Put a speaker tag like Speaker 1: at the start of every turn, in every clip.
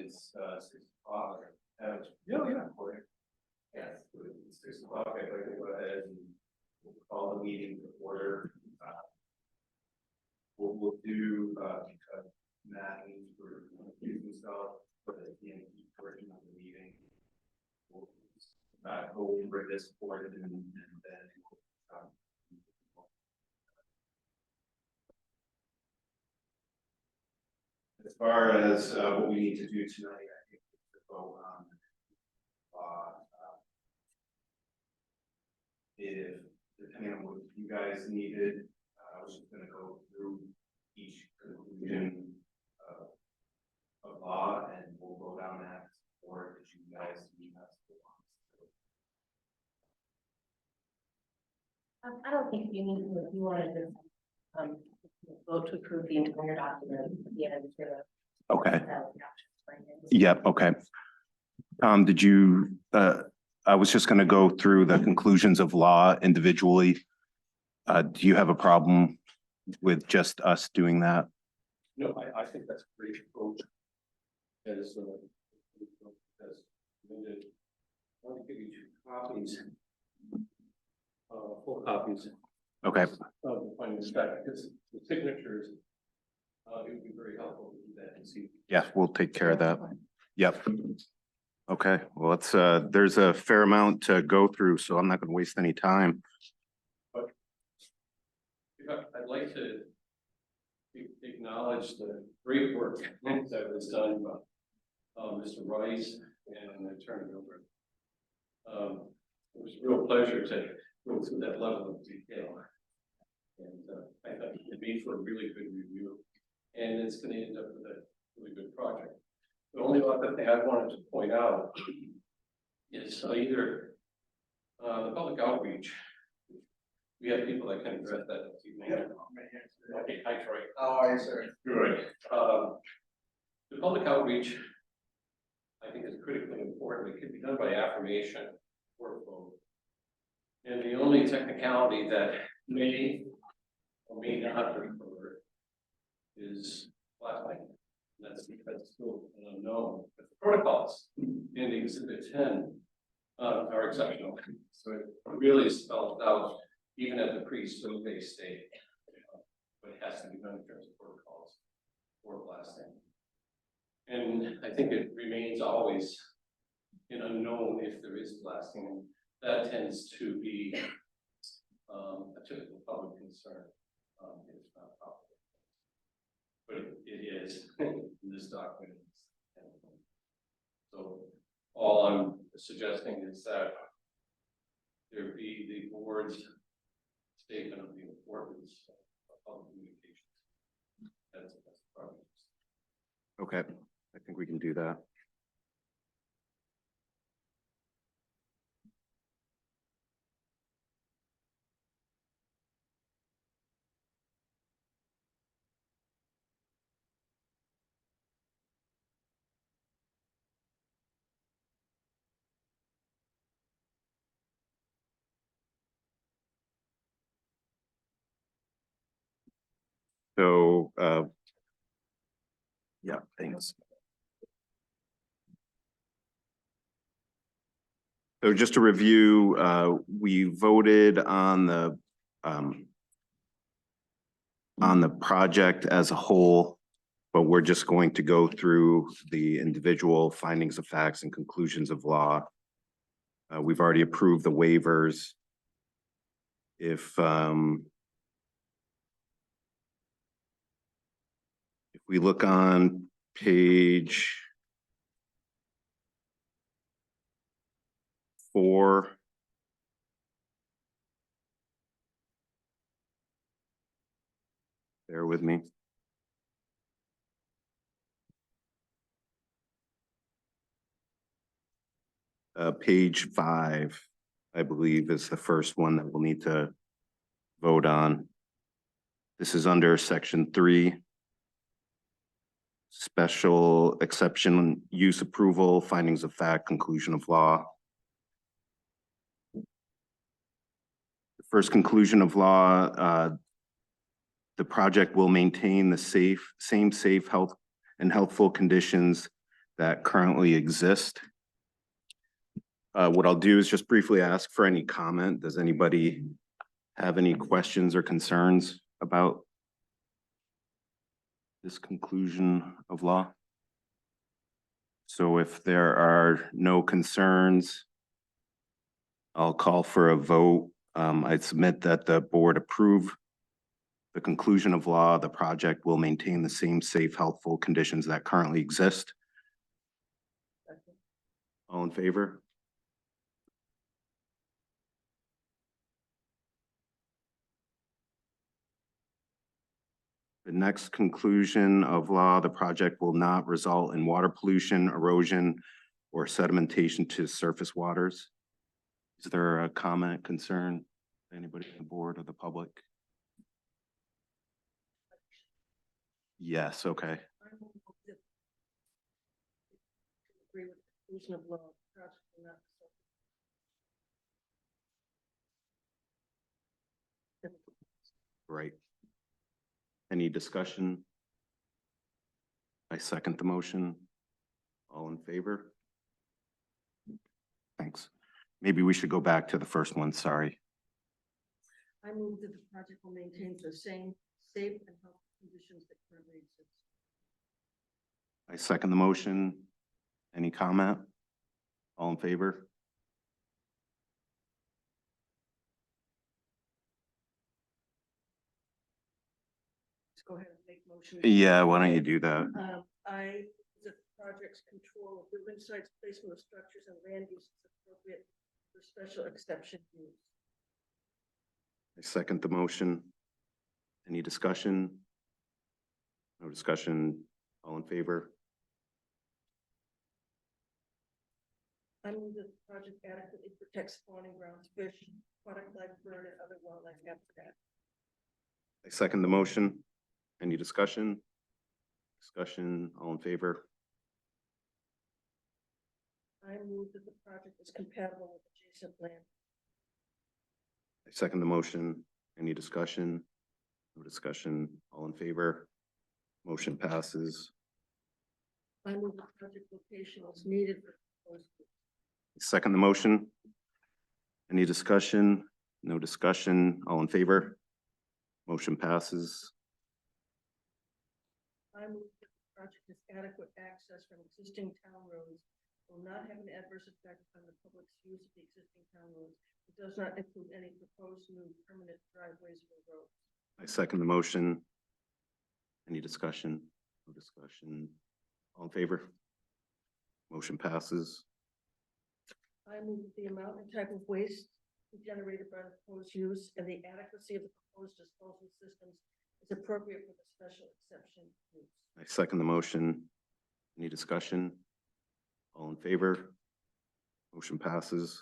Speaker 1: it's 6 o'clock.
Speaker 2: Yeah, yeah.
Speaker 1: Yes, it's 6 o'clock. I'd like to go ahead and we'll call the meeting to order. We'll do Matt needs to recuse himself for the TNT portion of the meeting. We'll go over this board and then as far as what we need to do tonight, I think to vote on if depending on what you guys needed, I was just going to go through each conclusion of law, and we'll go down that board that you guys need us to.
Speaker 3: I don't think you need to, if you want to just vote to approve the entire document. Yeah.
Speaker 4: Okay. Yep. Okay. Did you, I was just going to go through the conclusions of law individually. Do you have a problem with just us doing that?
Speaker 2: No, I think that's a great approach. As Linda, I want to give you 2 copies, full copies
Speaker 4: Okay.
Speaker 2: of the finding of fact, because the signatures, it would be very helpful to do that and see.
Speaker 4: Yeah, we'll take care of that. Yep. Okay, well, let's, there's a fair amount to go through, so I'm not going to waste any time.
Speaker 2: I'd like to acknowledge the great work that was done by Mr. Rice and Attorney Gilbert. It was a real pleasure to go through that level of detail. And I thought it made for a really good review. And it's going to end up with a really good project. The only other thing I wanted to point out is either the public outreach. We have people that can address that this evening. Okay, hi Troy.
Speaker 1: How are you, sir?
Speaker 2: Good. The public outreach, I think, is critically important. It can be done by affirmation or vote. And the only technicality that may or may not occur is last night. That's still an unknown. But the protocols in Exhibit 10 are exceptional. So it really spells out, even at the pre-survey state, but it has to be done in terms of protocols for blasting. And I think it remains always an unknown if there is blasting. And that tends to be a typical public concern. It's not popular, but it is in this document. So all I'm suggesting is that there be the board's statement of the importance of public communications. That's the problem.
Speaker 4: Okay, I think we can do that. So, yeah, thanks. So just to review, we voted on the project as a whole, but we're just going to go through the individual findings of facts and conclusions of law. We've already approved the waivers. If we look on page 4, bear with me. Page 5, I believe, is the first one that we'll need to vote on. This is under section 3. Special exception use approval, findings of fact, conclusion of law. The first conclusion of law, the project will maintain the same safe, health and healthful conditions that currently exist. What I'll do is just briefly ask for any comment. Does anybody have any questions or concerns about this conclusion of law? So if there are no concerns, I'll call for a vote. I submit that the board approve the conclusion of law. The project will maintain the same safe, healthful conditions that currently exist. All in favor? The next conclusion of law, the project will not result in water pollution, erosion, or sedimentation to surface waters. Is there a comment, concern, anybody on the board or the public? Yes, okay.
Speaker 3: Agree with the conclusion of law. Project will not result-
Speaker 4: Right. Any discussion? I second the motion. All in favor? Thanks. Maybe we should go back to the first one, sorry.
Speaker 3: I move that the project will maintain the same safe and healthy conditions that currently exist.
Speaker 4: I second the motion. Any comment? All in favor?
Speaker 3: Let's go ahead and make motion.
Speaker 4: Yeah, why don't you do that?
Speaker 3: The project's control of building sites, placement of structures and land use is appropriate for special exception use.
Speaker 4: I second the motion. Any discussion? No discussion. All in favor?
Speaker 3: I move that the project adequately protects spawning grounds, fish, aquatic life, bird, and other wildlife habitat.
Speaker 4: I second the motion. Any discussion? Discussion, all in favor?
Speaker 3: I move that the project is compatible with adjacent land.
Speaker 4: I second the motion. Any discussion? No discussion, all in favor? Motion passes.
Speaker 3: I move the project location is needed for proposed use.
Speaker 4: Second the motion. Any discussion? No discussion, all in favor? Motion passes.
Speaker 3: I move that the project has adequate access from existing town roads, will not have an adverse effect on the public's use of the existing town roads. It does not include any proposed new permanent driveways or roads.
Speaker 4: I second the motion. Any discussion? No discussion, all in favor? Motion passes.
Speaker 3: I move that the amount and type of waste generated by the proposed use and the adequacy of the proposed disposal systems is appropriate for the special exception use.
Speaker 4: I second the motion. Any discussion? All in favor? Motion passes.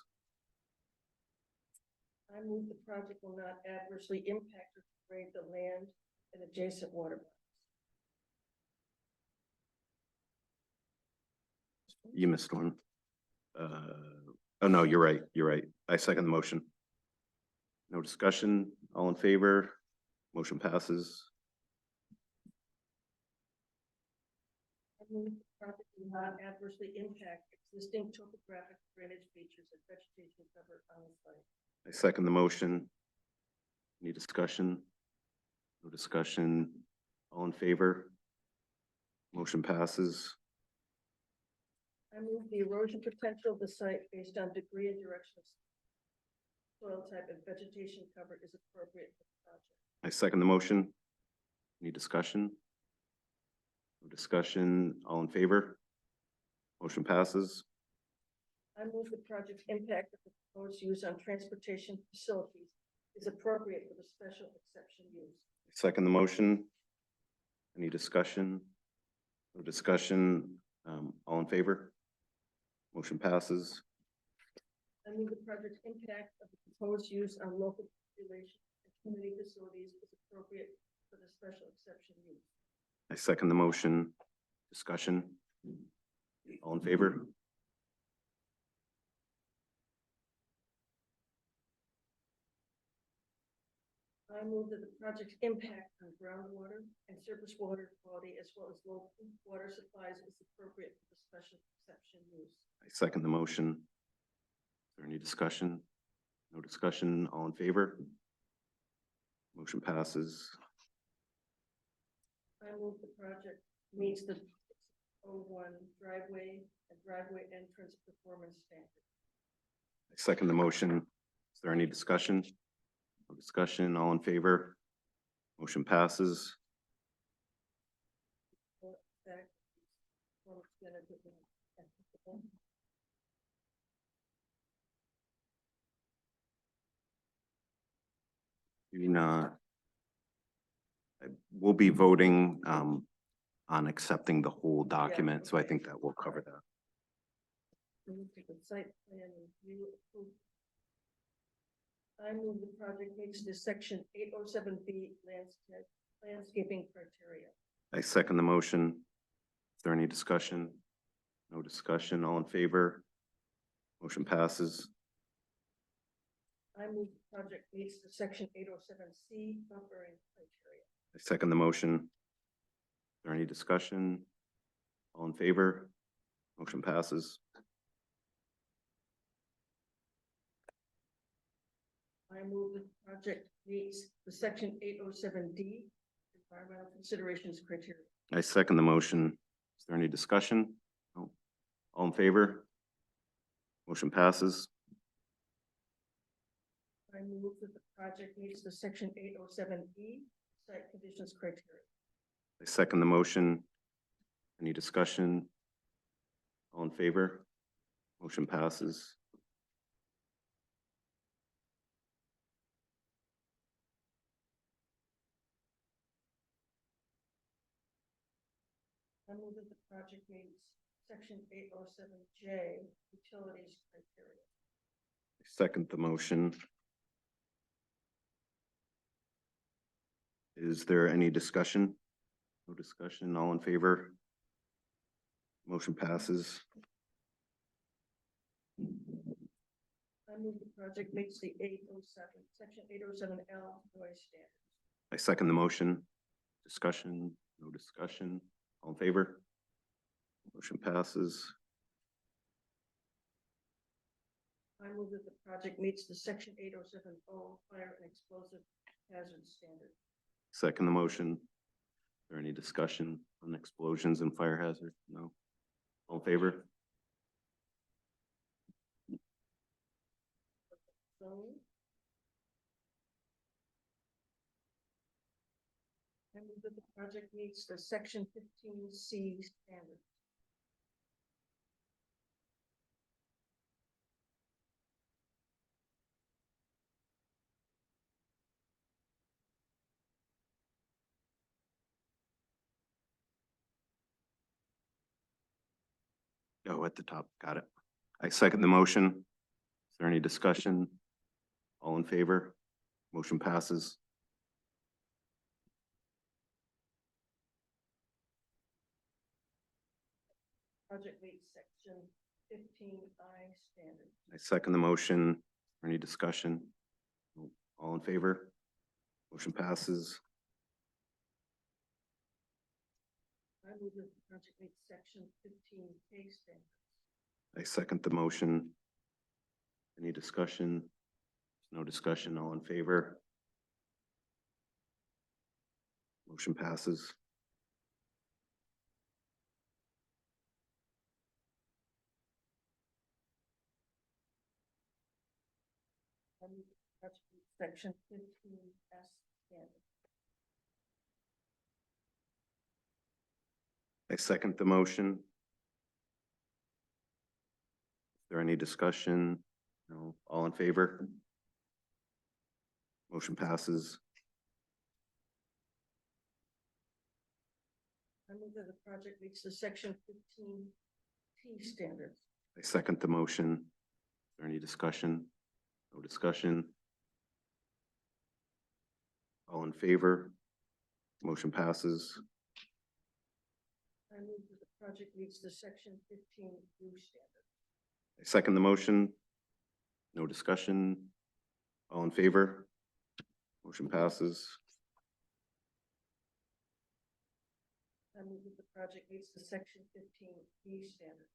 Speaker 3: I move the project will not adversely impact or degrade the land and adjacent water bodies.
Speaker 4: You missed one. Oh, no, you're right. You're right. I second the motion. No discussion. All in favor? Motion passes.
Speaker 3: I move the project will not adversely impact existing topographic drainage features and vegetation cover on the site.
Speaker 4: I second the motion. Any discussion? No discussion. All in favor? Motion passes.
Speaker 3: I move the erosion potential of the site based on degree and direction of soil type and vegetation cover is appropriate for the project.
Speaker 4: I second the motion. Any discussion? No discussion. All in favor? Motion passes.
Speaker 3: I move the project's impact of the proposed use on transportation facilities is appropriate for the special exception use.
Speaker 4: Second the motion. Any discussion? No discussion. All in favor? Motion passes.
Speaker 3: I move the project's impact of the proposed use on local population and community facilities is appropriate for the special exception use.
Speaker 4: I second the motion. Discussion? All in favor?
Speaker 3: I move that the project's impact on groundwater and surface water quality as well as local water supplies is appropriate for the special exception use.
Speaker 4: I second the motion. Is there any discussion? No discussion, all in favor? Motion passes.
Speaker 3: I move the project meets the 601 driveway and driveway entrance performance standard.
Speaker 4: I second the motion. Is there any discussion? No discussion, all in favor? Motion passes.
Speaker 3: That performance standard would be applicable.
Speaker 4: We'll be voting on accepting the whole document, so I think that will cover that.
Speaker 3: Move to the site plan review approval. I move the project meets the section 807B landscaping criteria.
Speaker 4: I second the motion. Is there any discussion? No discussion, all in favor? Motion passes.
Speaker 3: I move the project meets the section 807C buffering criteria.
Speaker 4: I second the motion. Is there any discussion? All in favor? Motion passes.
Speaker 3: I move that the project meets the section 807D environmental considerations criteria.
Speaker 4: I second the motion. Is there any discussion? No. All in favor? Motion passes.
Speaker 3: I move that the project meets the section 807E site conditions criteria.
Speaker 4: I second the motion. Any discussion? All in favor? Motion passes.
Speaker 3: I move that the project meets section 807J utilities criteria.
Speaker 4: I second the motion. Is there any discussion? No discussion, all in favor? Motion passes.
Speaker 3: I move the project meets the 807, section 807L noise standards.
Speaker 4: I second the motion. Discussion, no discussion, all in favor? Motion passes.
Speaker 3: I move that the project meets the section 807O fire and explosive hazard standard.
Speaker 4: Second the motion. Is there any discussion on explosions and fire hazard? No. All in favor?
Speaker 3: Zoning. I move that the project meets the section 15C standard.
Speaker 4: Oh, at the top, got it. I second the motion. Is there any discussion? All in favor? Motion passes.
Speaker 3: Project meets section 15I standard.
Speaker 4: I second the motion. Any discussion? All in favor? Motion passes.
Speaker 3: I move that the project meets section 15K standards.
Speaker 4: I second the motion. Any discussion? No discussion, all in favor? Motion passes.
Speaker 3: I move that the project meets section 15S standard.
Speaker 4: I second the motion. Is there any discussion? No, all in favor? Motion passes.
Speaker 3: I move that the project meets the section 15T standards.
Speaker 4: I second the motion. Is there any discussion? No discussion. All in favor? Motion passes.
Speaker 3: I move that the project meets the section 15U standard.
Speaker 4: I second the motion. No discussion. All in favor? Motion passes.
Speaker 3: I move that the project meets the section 15B standard.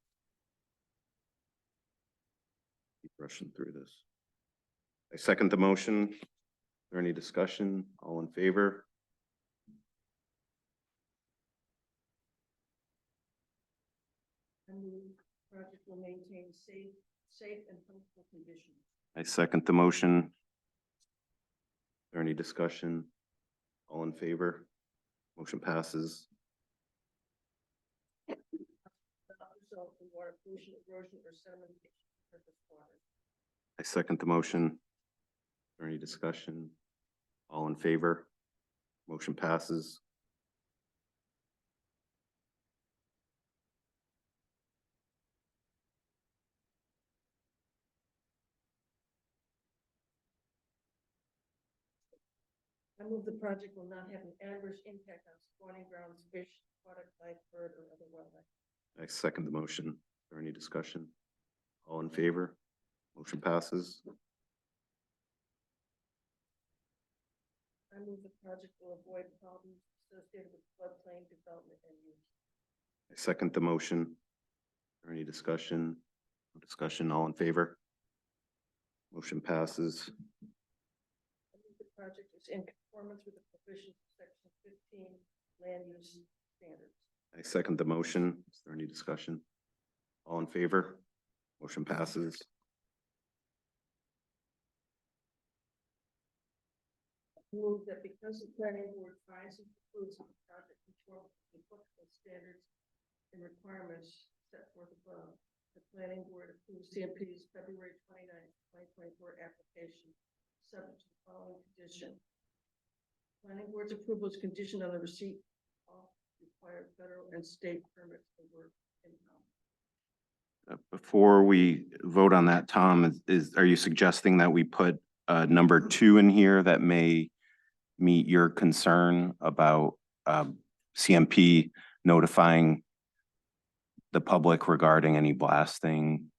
Speaker 4: Keep rushing through this. I second the motion. Is there any discussion? All in favor?
Speaker 3: I move the project will maintain safe and healthful conditions.
Speaker 4: I second the motion. Is there any discussion? All in favor? Motion passes.
Speaker 3: Not result in water pollution, erosion, or sedimentation of surface water.
Speaker 4: I second the motion. Is there any discussion? All in favor? Motion passes.
Speaker 3: I move the project will not have an adverse impact on spawning grounds, fish, aquatic life, bird, or other wildlife.
Speaker 4: I second the motion. Is there any discussion? All in favor? Motion passes.
Speaker 3: I move the project will avoid problems associated with floodplain development and use.
Speaker 4: I second the motion. Is there any discussion? No discussion, all in favor? Motion passes.
Speaker 3: I move the project is in conformance with the provisions of section 15 land use standards.
Speaker 4: I second the motion. Is there any discussion? All in favor? Motion passes.
Speaker 3: Move that because the planning board finds and concludes that the project conforms with the applicable standards and requirements set forth above, the planning board approves CMP's February 29th, 2024 application, subject to the following condition. Planning board's approval is conditioned on the receipt of required federal and state permits for work in town.
Speaker 4: Before we vote on that, Tom, are you suggesting that we put number 2 in here that may meet your concern about CMP notifying the public regarding any blasting,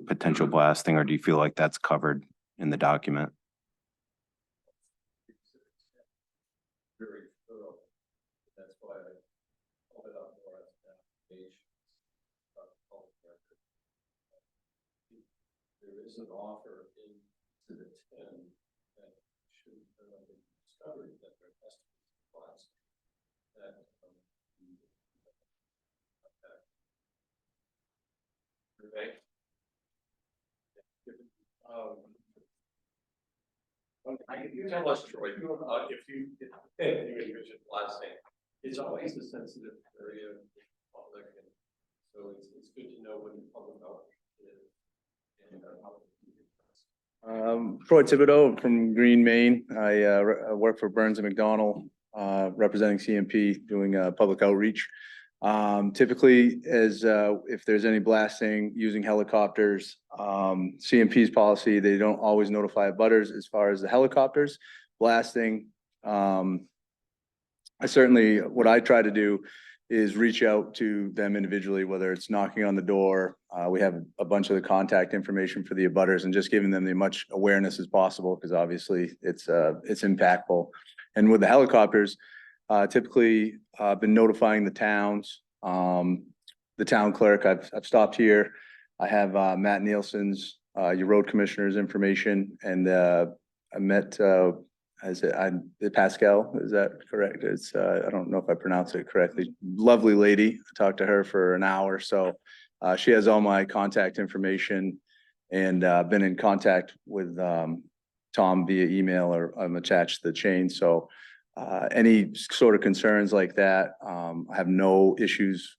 Speaker 4: potential blasting, or do you feel like that's covered in the document?
Speaker 2: Very thorough. That's why I called it up more as an application. Public record. There is an offer into the 10 that should be discovered that there has to be supplies. That okay. I can tell us, Troy, if you envision blasting, it's always a sensitive area of the public, and so it's good to know when the public outreach is. And how
Speaker 5: Troy Thibodeau from Green, Maine. I work for Burns and McDonnell, representing CMP, doing public outreach. Typically, if there's any blasting using helicopters, CMP's policy, they don't always notify abutters as far as the helicopters blasting. What I try to do is reach out to them individually, whether it's knocking on the door. We have a bunch of the contact information for the abutters and just giving them the much awareness as possible, because obviously it's impactful. And with the helicopters, typically I've been notifying the towns, the town clerk. I've stopped here. I have Matt Nielsen's, your road commissioner's information, and I met Pascal, is that correct? It's I don't know if I pronounced it correctly. Lovely lady. I talked to her for an hour. So she has all my contact information, and been in contact with Tom via email, or I'm attached to the chain. So any sort of concerns like that, I have no issues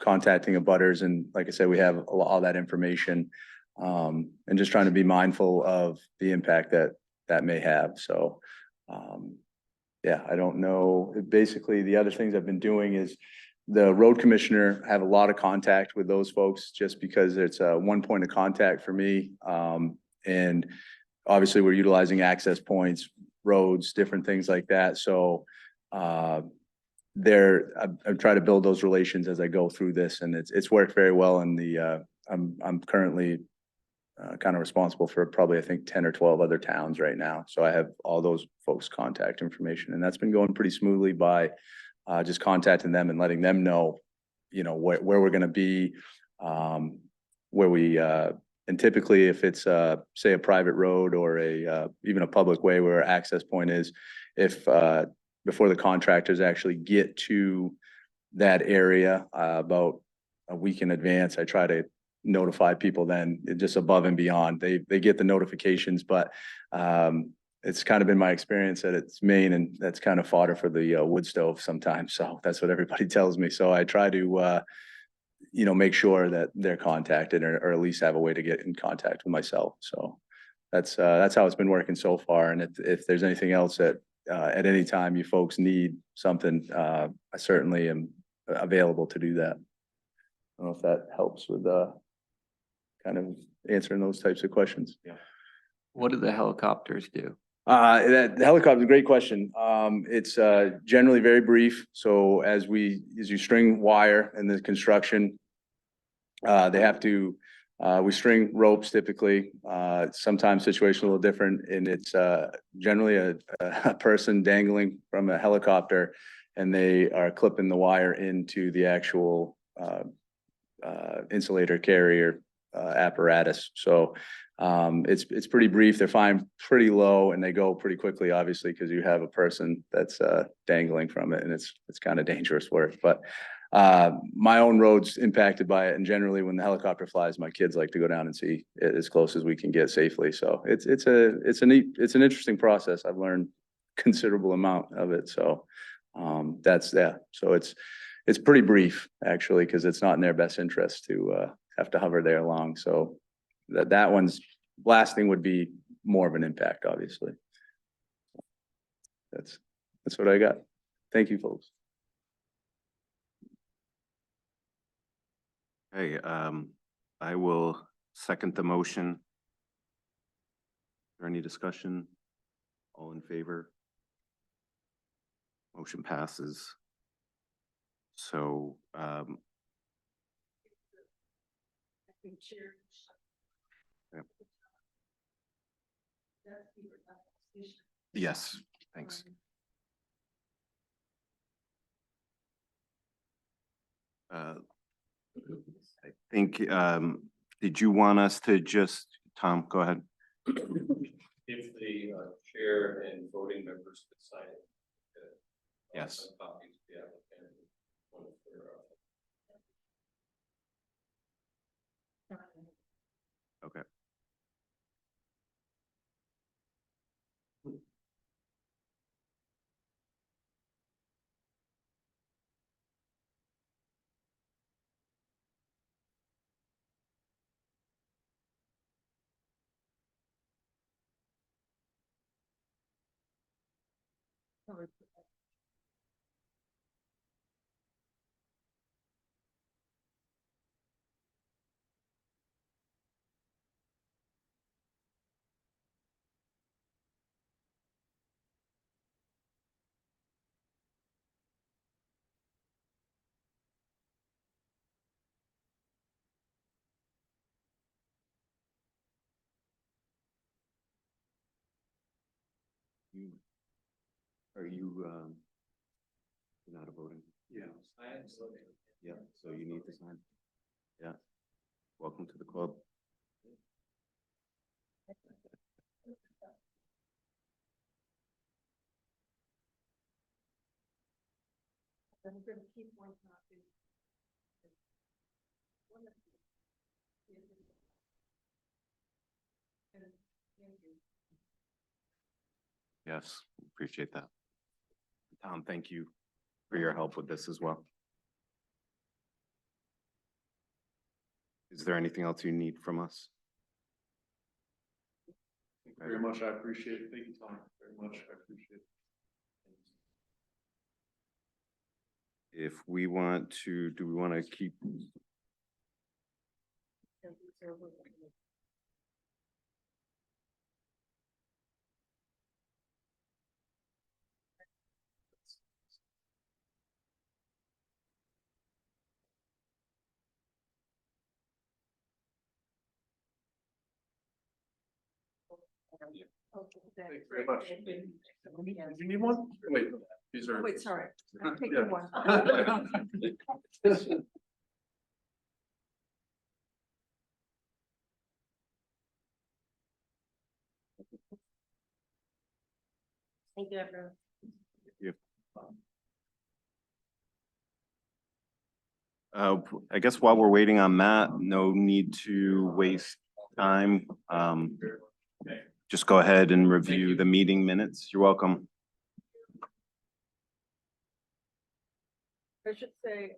Speaker 5: contacting abutters. And like I said, we have all that information, and just trying to be mindful of the impact that may have. So, yeah, I don't know. Basically, the other things I've been doing is the road commissioner. I have a lot of contact with those folks, just because it's one point of contact for me. And obviously we're utilizing access points, roads, different things like that. So I've tried to build those relations as I go through this, and it's worked very well. And I'm currently kind of responsible for probably, I think, 10 or 12 other towns right now. So I have all those folks' contact information, and that's been going pretty smoothly by just contacting them and letting them know, you know, where we're gonna be, where we, and typically if it's, say, a private road or even a public way where our access point is, if, before the contractors actually get to that area, about a week in advance, I try to notify people then, just above and beyond. They get the notifications, but, it's kind of been my experience that it's Maine, and that's kind of fodder for the wood stove sometimes. So that's what everybody tells me. So I try to, you know, make sure that they're contacted, or at least have a way to get in contact with myself. So that's how it's been working so far. And if there's anything else that, at any time you folks need something, I certainly am available to do that. I don't know if that helps with, kind of answering those types of questions.
Speaker 6: What do the helicopters do?
Speaker 5: The helicopter, great question. It's generally very brief. So as you string wire in the construction, they have to, we string ropes typically. Sometimes situation a little different, and it's generally a person dangling from a helicopter, and they are clipping the wire into the actual insulator carrier apparatus. So it's pretty brief. They're flying pretty low, and they go pretty quickly, obviously, because you have a person that's dangling from it, and it's kind of dangerous work. But my own road's impacted by it, and generally when the helicopter flies, my kids like to go down and see it as close as we can get safely. So it's an interesting process. I've learned considerable amount of it. So that's that. So it's pretty brief, actually, because it's not in their best interest to have to hover there long. So that one's blasting would be more of an impact, obviously. That's what I got. Thank you, folks.
Speaker 4: Hey, I will second the motion. Is there any discussion? All in favor? Motion passes. So,
Speaker 3: Acting chair.
Speaker 4: Yep.
Speaker 3: That's the position.
Speaker 4: yes, thanks. I think, did you want us to just, Tom, go ahead.
Speaker 2: If the chair and voting members could sign it.
Speaker 4: Yes.
Speaker 2: Some copies to the applicant, one for,
Speaker 4: Okay. Are you, you're not a voting?
Speaker 2: yeah, I am voting.
Speaker 4: Yeah, so you need to sign. Yeah. Welcome to the club.
Speaker 3: I'm gonna keep one copy. One of the- And thank you.
Speaker 4: Yes, appreciate that. Tom, thank you for your help with this as well. Is there anything else you need from us?
Speaker 7: Thank you very much. I appreciate it. Thank you, Tom, very much. I appreciate it.
Speaker 4: If we want to, do we want to keep,
Speaker 3: And these are what we-
Speaker 7: Thank you very much. Do you need one? Wait, these are.
Speaker 3: Oh, wait, sorry. I'll take
Speaker 7: Yeah.
Speaker 3: one. Thank you, everyone.
Speaker 4: I guess while we're waiting on that, no need to waste time. Just go ahead and review the meeting minutes. You're welcome.
Speaker 3: I should say,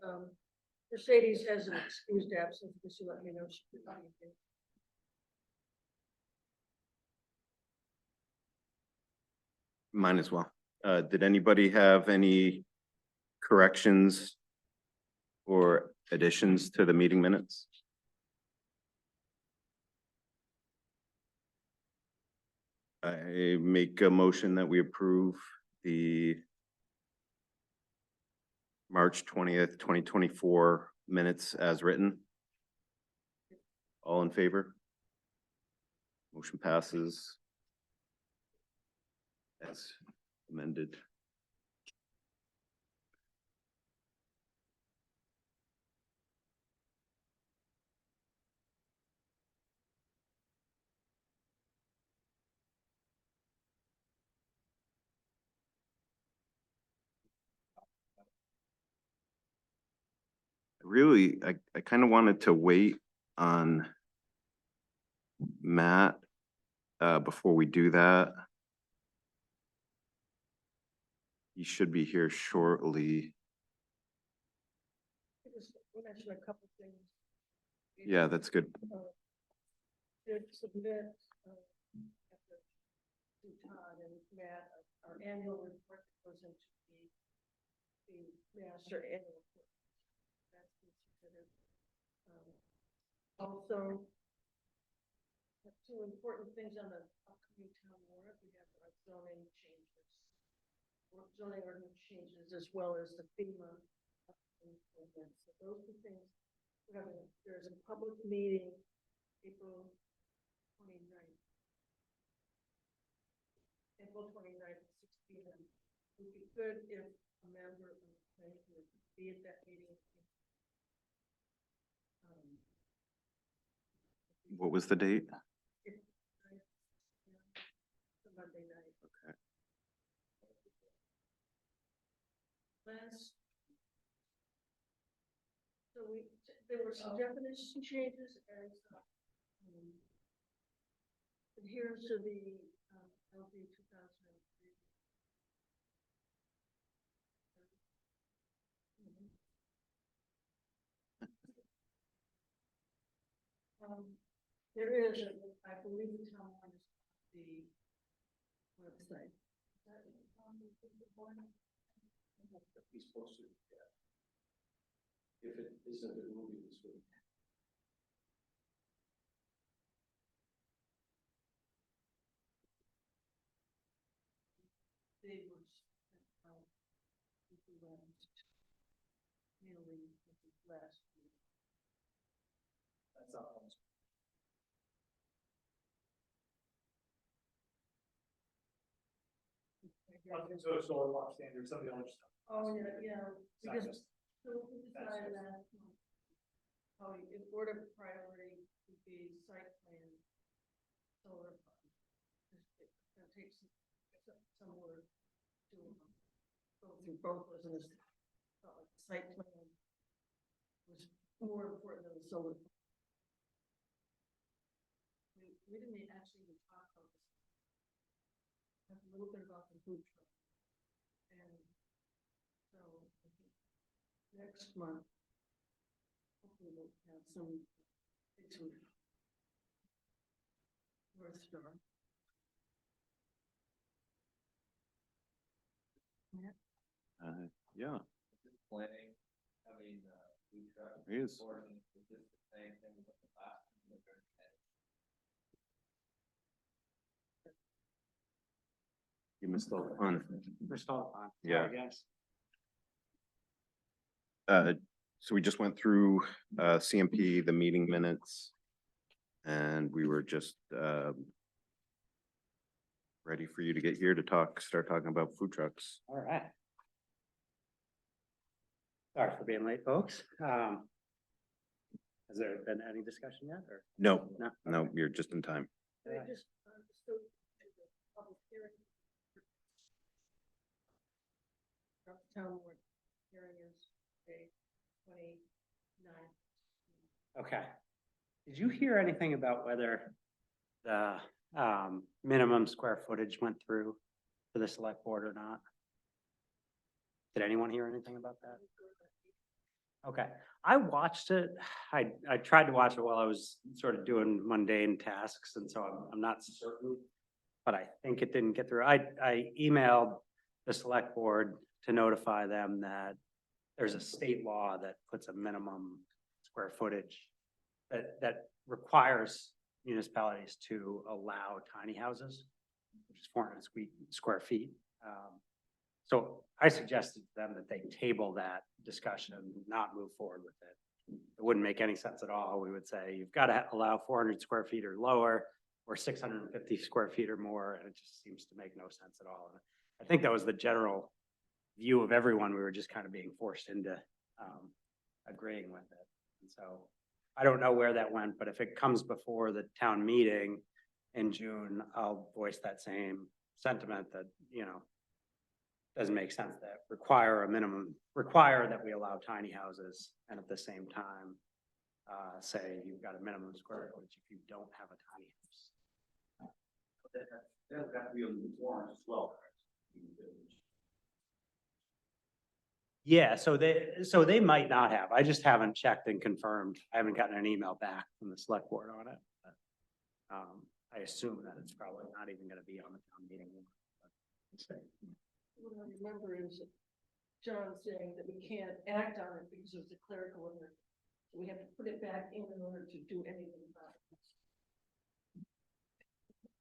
Speaker 3: Mercedes has an excused absence, just to let me know. She could not be here.
Speaker 4: Mine as well. Did anybody have any corrections or additions to the meeting minutes? I make a motion that we approve the March 20th, 2024 minutes as written. All in favor? Motion passes as amended. Really, I kind of wanted to wait on Matt before we do that. He should be here shortly.
Speaker 3: Just mention a couple things.
Speaker 4: Yeah, that's good.
Speaker 3: Did submit, to Todd and Matt, our annual report that goes into the master annual report. That's been submitted. Also, two important things on the upcoming town warrant. We have our zoning changes, zoning ordinance changes, as well as the FEMA. Improvements. So those two things. There's a public meeting, April 29th. April 29th, 6 p.m. It would be good if a member of the planning would be at that meeting.
Speaker 4: What was the date?
Speaker 3: It's a Monday night.
Speaker 4: Okay.
Speaker 3: So there were some definition changes as adherence to the LD 2003. There is, I believe, the town one is the website.
Speaker 2: He's supposed to, yeah. If it isn't, it will be this week.
Speaker 3: They were mailing last week.
Speaker 7: That's not almost. So it's all law standards, some of the other stuff.
Speaker 3: Oh, yeah.
Speaker 7: It's not
Speaker 3: Because
Speaker 7: just-
Speaker 3: so we decided last month, how in order priority would be site plan, solar farm. It takes some work to go through both of those. Site plan was more important than the solar. We didn't actually even talk about this. Talked a little bit about the food truck. And so I think next month, hopefully we'll have some North Star.
Speaker 4: Yeah,
Speaker 2: Planning, having, food truck.
Speaker 4: it is.
Speaker 2: Or is this the same thing with the last?
Speaker 4: You missed all the fun. Yeah. So we just went through CMP, the meeting minutes. And we were just ready for you to get here to start talking about food trucks.
Speaker 8: All right. Sorry for being late, folks. Has there been any discussion yet or?
Speaker 4: No,
Speaker 8: No?
Speaker 4: no, you're just in time.
Speaker 3: Can I just, so, the public hearing. Town warrant hearing is May 29th.
Speaker 8: Okay. Did you hear anything about whether the minimum square footage went through for the select board or not? Did anyone hear anything about that? Okay, I watched it. I tried to watch it while I was sort of doing mundane tasks, and so I'm not certain. But I think it didn't get through. I emailed the select board to notify them that there's a state law that puts a minimum square footage that requires municipalities to allow tiny houses, which is 400 square feet. So I suggested to them that they table that discussion and not move forward with it. It wouldn't make any sense at all. We would say you've got to allow 400 square feet or lower, or 650 square feet or more, and it just seems to make no sense at all. And I think that was the general view of everyone. We were just kind of being forced into agreeing with it. And so I don't know where that went, but if it comes before the town meeting in June, I'll voice that same sentiment that, doesn't make sense that require that we allow tiny houses, and at the same time, say you've got a minimum square footage if you don't have a tiny house.
Speaker 1: That's got to be on the warrant as well.
Speaker 8: Yeah, so they might not have. I just haven't checked and confirmed. I haven't gotten an email back from the select board on it. But, I assume that it's probably not even gonna be on the town meeting.
Speaker 3: What I remember is John saying that we can't act on it because of the clerical order. So we have to put it back in order to do anything about it.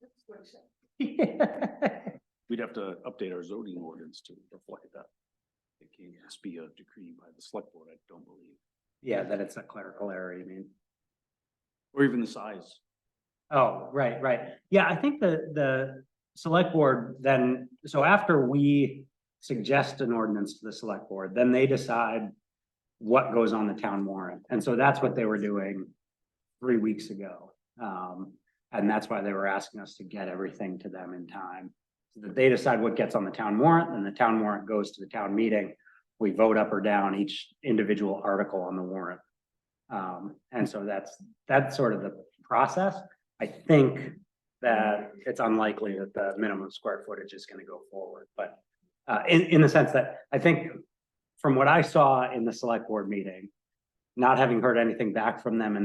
Speaker 3: That's what I said.
Speaker 7: We'd have to update our zoning ordinance to reflect that. It can't just be a decree by the select board, I don't believe.
Speaker 8: Yeah, that it's a clerical error, you mean?
Speaker 7: Or even the size.
Speaker 8: Oh, right. Yeah, I think the select board then, so after we suggest an ordinance to the select board, then they decide what goes on the town warrant. And so that's what they were doing 3 weeks ago. And that's why they were asking us to get everything to them in time. So that they decide what gets on the town warrant, and the town warrant goes to the town meeting. We vote up or down each individual article on the warrant. And so that's sort of the process. I think that it's unlikely that the minimum square footage is gonna go forward, but in the sense that I think from what I saw in the select board meeting, not having heard anything back from them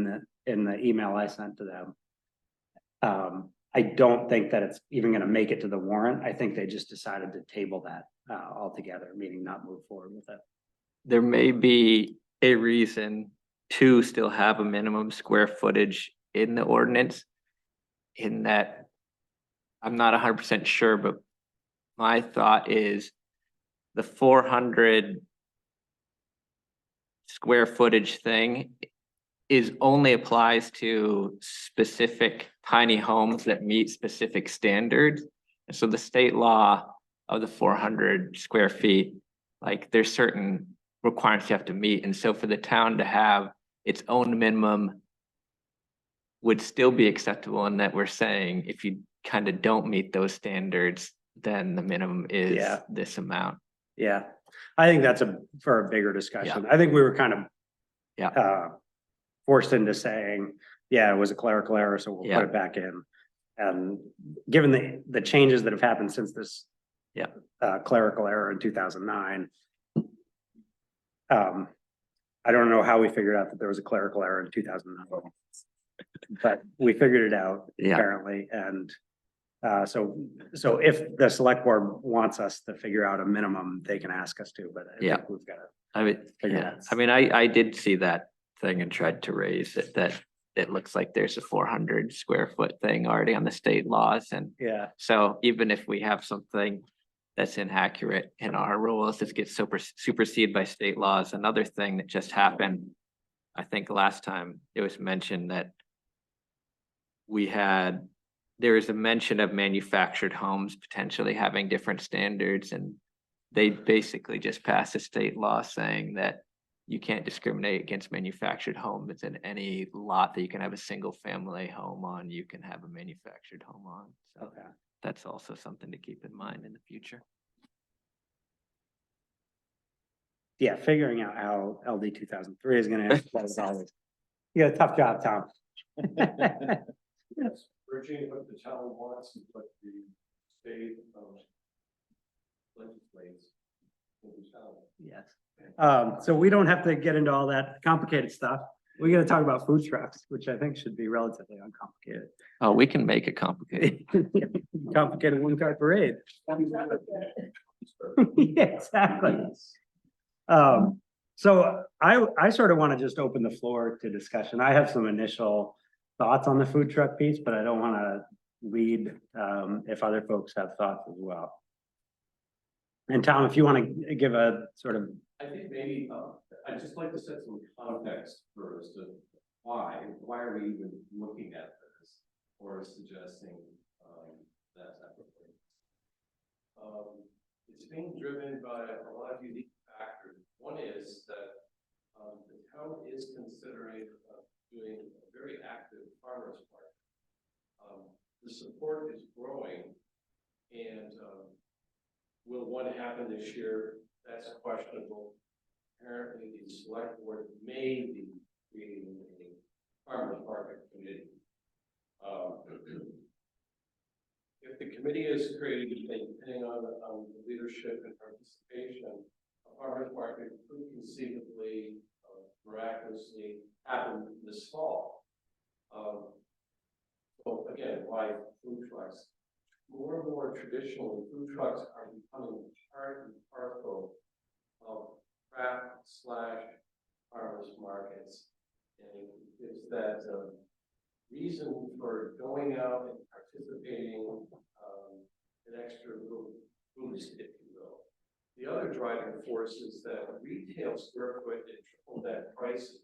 Speaker 8: in the email I sent to them, I don't think that it's even gonna make it to the warrant. I think they just decided to table that altogether, meaning not move forward with it.
Speaker 6: There may be a reason to still have a minimum square footage in the ordinance. In that, I'm not 100% sure, but my thought is the 400 square footage thing only applies to specific tiny homes that meet specific standards. And so the state law of the 400 square feet, like there's certain requirements you have to meet. And so for the town to have its own minimum would still be acceptable, in that we're saying if you kind of don't meet those standards, then the minimum is
Speaker 8: Yeah.
Speaker 6: this amount.
Speaker 8: Yeah, I think that's for a bigger discussion. I think we were kind of forced into saying, yeah, it was a clerical error, so we'll put it back in. And given the changes that have happened since this clerical error in 2009, I don't know how we figured out that there was a clerical error in 2009. But we figured it out apparently, and so if the select board wants us to figure out a minimum, they can ask us to, but I think we've got to.
Speaker 6: I mean, I did see that thing and tried to raise it, that it looks like there's a 400 square foot thing already on the state laws, and so even if we have something that's inaccurate in our rules, this gets superseded by state laws. Another thing that just happened, I think last time it was mentioned that there is a mention of manufactured homes potentially having different standards, and they basically just passed a state law saying that you can't discriminate against manufactured homes in any lot that you can have a single family home on, you can have a manufactured home on. So
Speaker 8: Okay.
Speaker 6: that's also something to keep in mind in the future.
Speaker 8: Yeah, figuring out how LD 2003 is gonna implement all this. You got a tough job, Tom.
Speaker 2: Yes, Virginia, what the town wants, is what the state legislates in the town.
Speaker 8: Yes. So we don't have to get into all that complicated stuff. We're gonna talk about food trucks, which I think should be relatively uncomplicated.
Speaker 6: Oh, we can make it complicated.
Speaker 8: Complicated one-car parade. Yeah, exactly. So I sort of want to just open the floor to discussion. I have some initial thoughts on the food truck piece, but I don't want to lead, if other folks have thoughts as well. And Tom, if you want to give a sort of,
Speaker 2: I think maybe, I'd just like to set some context first of why are we even looking at this or suggesting, that type of thing. It's being driven by a lot of unique factors. One is that, the town is considering, doing a very active farmers market. The support is growing and, will one happen this year? That's questionable. Apparently, the select board may be creating a farmers market committee. If the committee is created, depending on the leadership and participation, a farmers market could conceivably, miraculously happen this fall. So again, why food trucks? More and more traditionally, food trucks are becoming part and parcel of craft/farmers markets. And it's that reason for going out and participating, an extra little boost, if you will. The other driving force is that retail square foot and triple net prices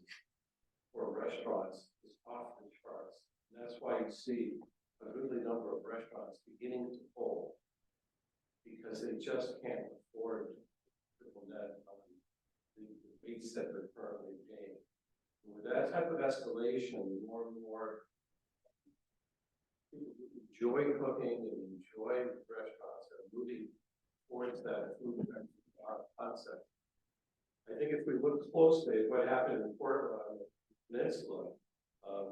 Speaker 2: for restaurants is off the charts. And that's why you see a goodly number of restaurants beginning to fold because they just can't afford triple net on the rates that they're currently paying. And with that type of escalation, more and more people who enjoy cooking and enjoy restaurants are moving towards that food concept. I think if we look closely at what happened in Portland on the peninsula,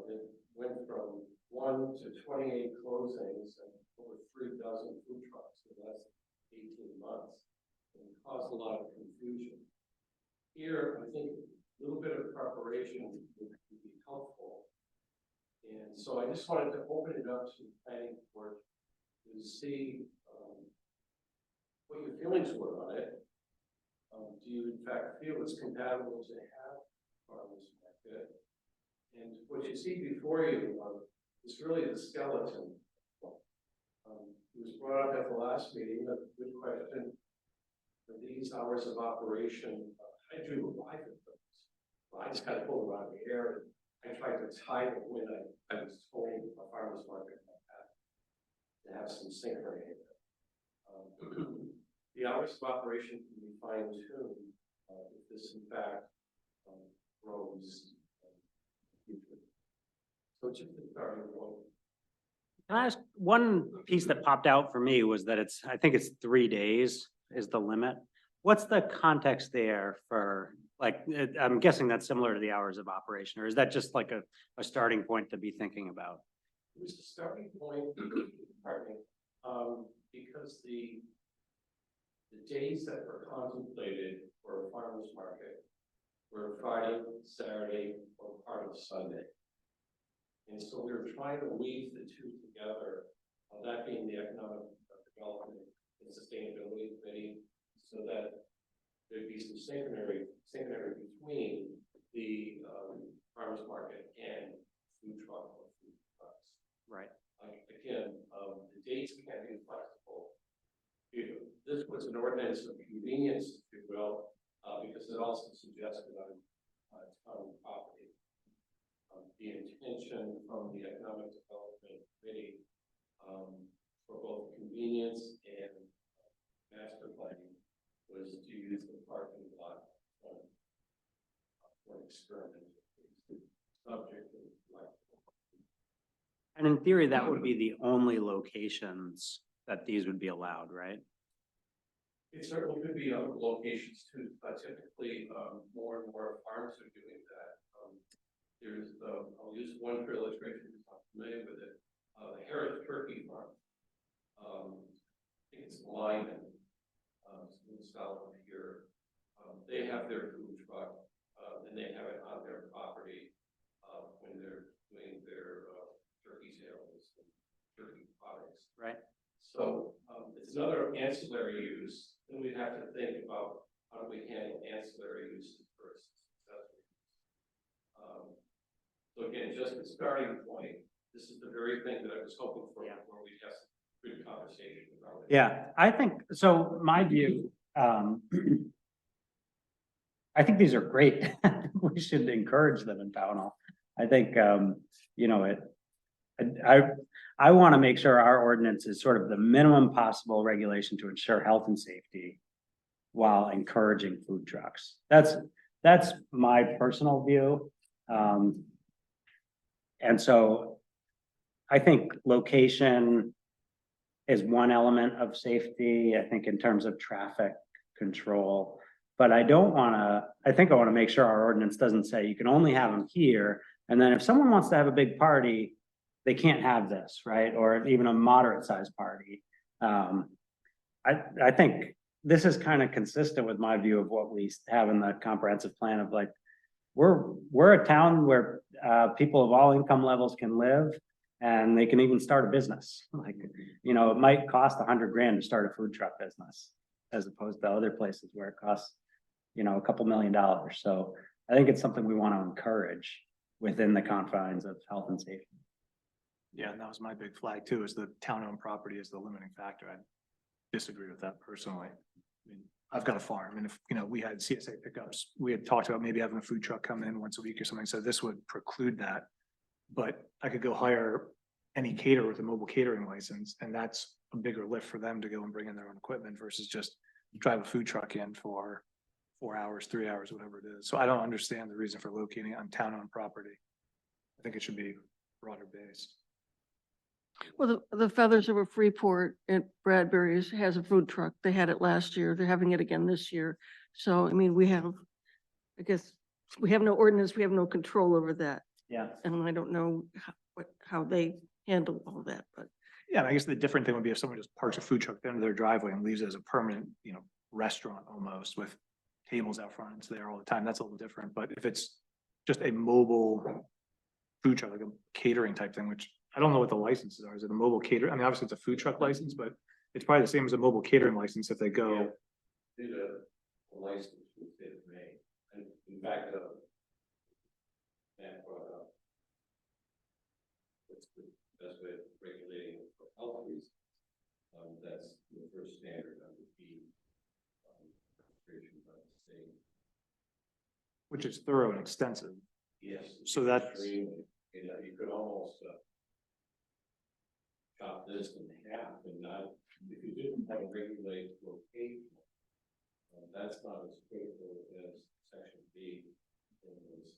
Speaker 2: it went from 1 to 28 closings and over 3 dozen food trucks in less than 18 months, and it caused a lot of confusion. Here, I think a little bit of preparation would be helpful. And so I just wanted to open it up to the planning board to see what your feelings were on it. Do you in fact feel it's compatible to have farmers market? And what you see before you is really the skeleton. It was brought up at the last meeting, a good question. For these hours of operation, I drew a line of things. Well, I just kind of pulled it out of the air. I tried to tie it when I was told a farmer's market to have some synchrony. The hours of operation can be fine-tuned if this in fact grows. So just a starting point.
Speaker 8: can I ask, one piece that popped out for me was that I think it's 3 days is the limit. What's the context there for, like, I'm guessing that's similar to the hours of operation, or is that just like a starting point to be thinking about?
Speaker 2: It was the starting point, pardon me, because the days that were contemplated for a farmer's market were Friday, Saturday, or part of Sunday. And so we were trying to weave the two together, that being the Economic Development and Sustainability Committee, so that there'd be some synchrony between the farmers market and food truck or food trucks.
Speaker 8: Right.
Speaker 2: Again, the dates can be flexible. This was an ordinance of convenience, if you will, because it also suggested on town property. The intention from the Economic Development Committee for both convenience and master planning, was to use the parking lot for experiment. Subject of like.
Speaker 8: And in theory, that would be the only locations that these would be allowed, right?
Speaker 2: It certainly could be other locations too, but typically, more and more farms are doing that. There's, I'll use one for illustration, if I'm familiar with it, the Harris Turkey Farm. I think it's Lyman, south of here. They have their food truck, and they have it on their property, when they're doing their, turkey sales and turkey products.
Speaker 8: Right.
Speaker 2: So, it's another ancillary use, and we'd have to think about how do we handle ancillary uses versus accessory. So again, just a starting point, this is the very thing that I was hoping for,
Speaker 8: Yeah.
Speaker 2: where we'd have some good conversation about it.
Speaker 8: Yeah, I think, so my view, I think these are great. We should encourage them in Pownell. I think, you know, I want to make sure our ordinance is sort of the minimum possible regulation to ensure health and safety while encouraging food trucks. That's my personal view. And so I think location is one element of safety, I think in terms of traffic control. But I don't wanna, I think I wanna make sure our ordinance doesn't say you can only have them here. And then if someone wants to have a big party, they can't have this, right? Or even a moderate sized party. I think this is kind of consistent with my view of what we have in the comprehensive plan of like, we're a town where people of all income levels can live and they can even start a business. Like, you know, it might cost $100,000 to start a food truck business as opposed to other places where it costs, you know, a couple $1 million. So I think it's something we want to encourage within the confines of health and safety.
Speaker 9: Yeah, and that was my big flag too, is the town-owned property is the limiting factor. I disagree with that personally. I mean, I've got a farm, and if, you know, we had CSA pickups, we had talked about maybe having a food truck come in once a week or something, so this would preclude that. But I could go hire any caterer with a mobile catering license, and that's a bigger lift for them to go and bring in their own equipment versus just drive a food truck in for 4 hours, 3 hours, whatever it is. So I don't understand the reason for locating it on town-owned property. I think it should be broader based.
Speaker 3: Well, the Feathers Over Freeport at Bradbury's has a food truck. They had it last year. They're having it again this year. So, I mean, we have, I guess, we have no ordinance, we have no control over that.
Speaker 8: Yeah.
Speaker 3: And I don't know how they handle all that, but.
Speaker 9: Yeah, and I guess the different thing would be if someone just parks a food truck into their driveway and leaves it as a permanent, you know, restaurant almost with tables out front, it's there all the time. That's a little different. But if it's just a mobile food truck, like a catering type thing, which I don't know what the licenses are. Is it a mobile cater? I mean, obviously it's a food truck license, but it's probably the same as a mobile catering license if they go.
Speaker 2: Did a license with state of Maine, and in fact, Matt brought up. What's the best way of regulating it for health reasons? That's the first standard that would be registration by the state.
Speaker 9: Which is thorough and extensive.
Speaker 2: Yes.
Speaker 9: So that's.
Speaker 2: Extremely. You know, you could almost chop this in half and not, if you didn't have a regulated location, that's not as critical as section B. In those,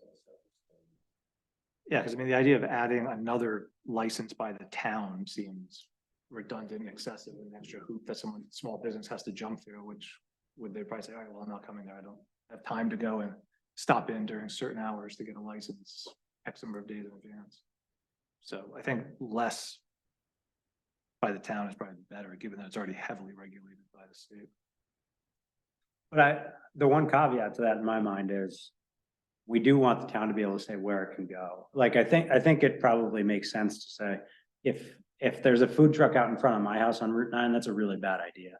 Speaker 9: Yeah, because I mean, the idea of adding another license by the town seems redundant, excessive, an extra hoop that someone, small business has to jump through, which would they probably say, all right, well, I'm not coming there. I don't have time to go and stop in during certain hours to get a license X number of days in advance. So I think less by the town is probably better, given that it's already heavily regulated by the state.
Speaker 8: But the one caveat to that in my mind is we do want the town to be able to say where it can go. Like, I think it probably makes sense to say, if there's a food truck out in front of my house on Route 9, that's a really bad idea,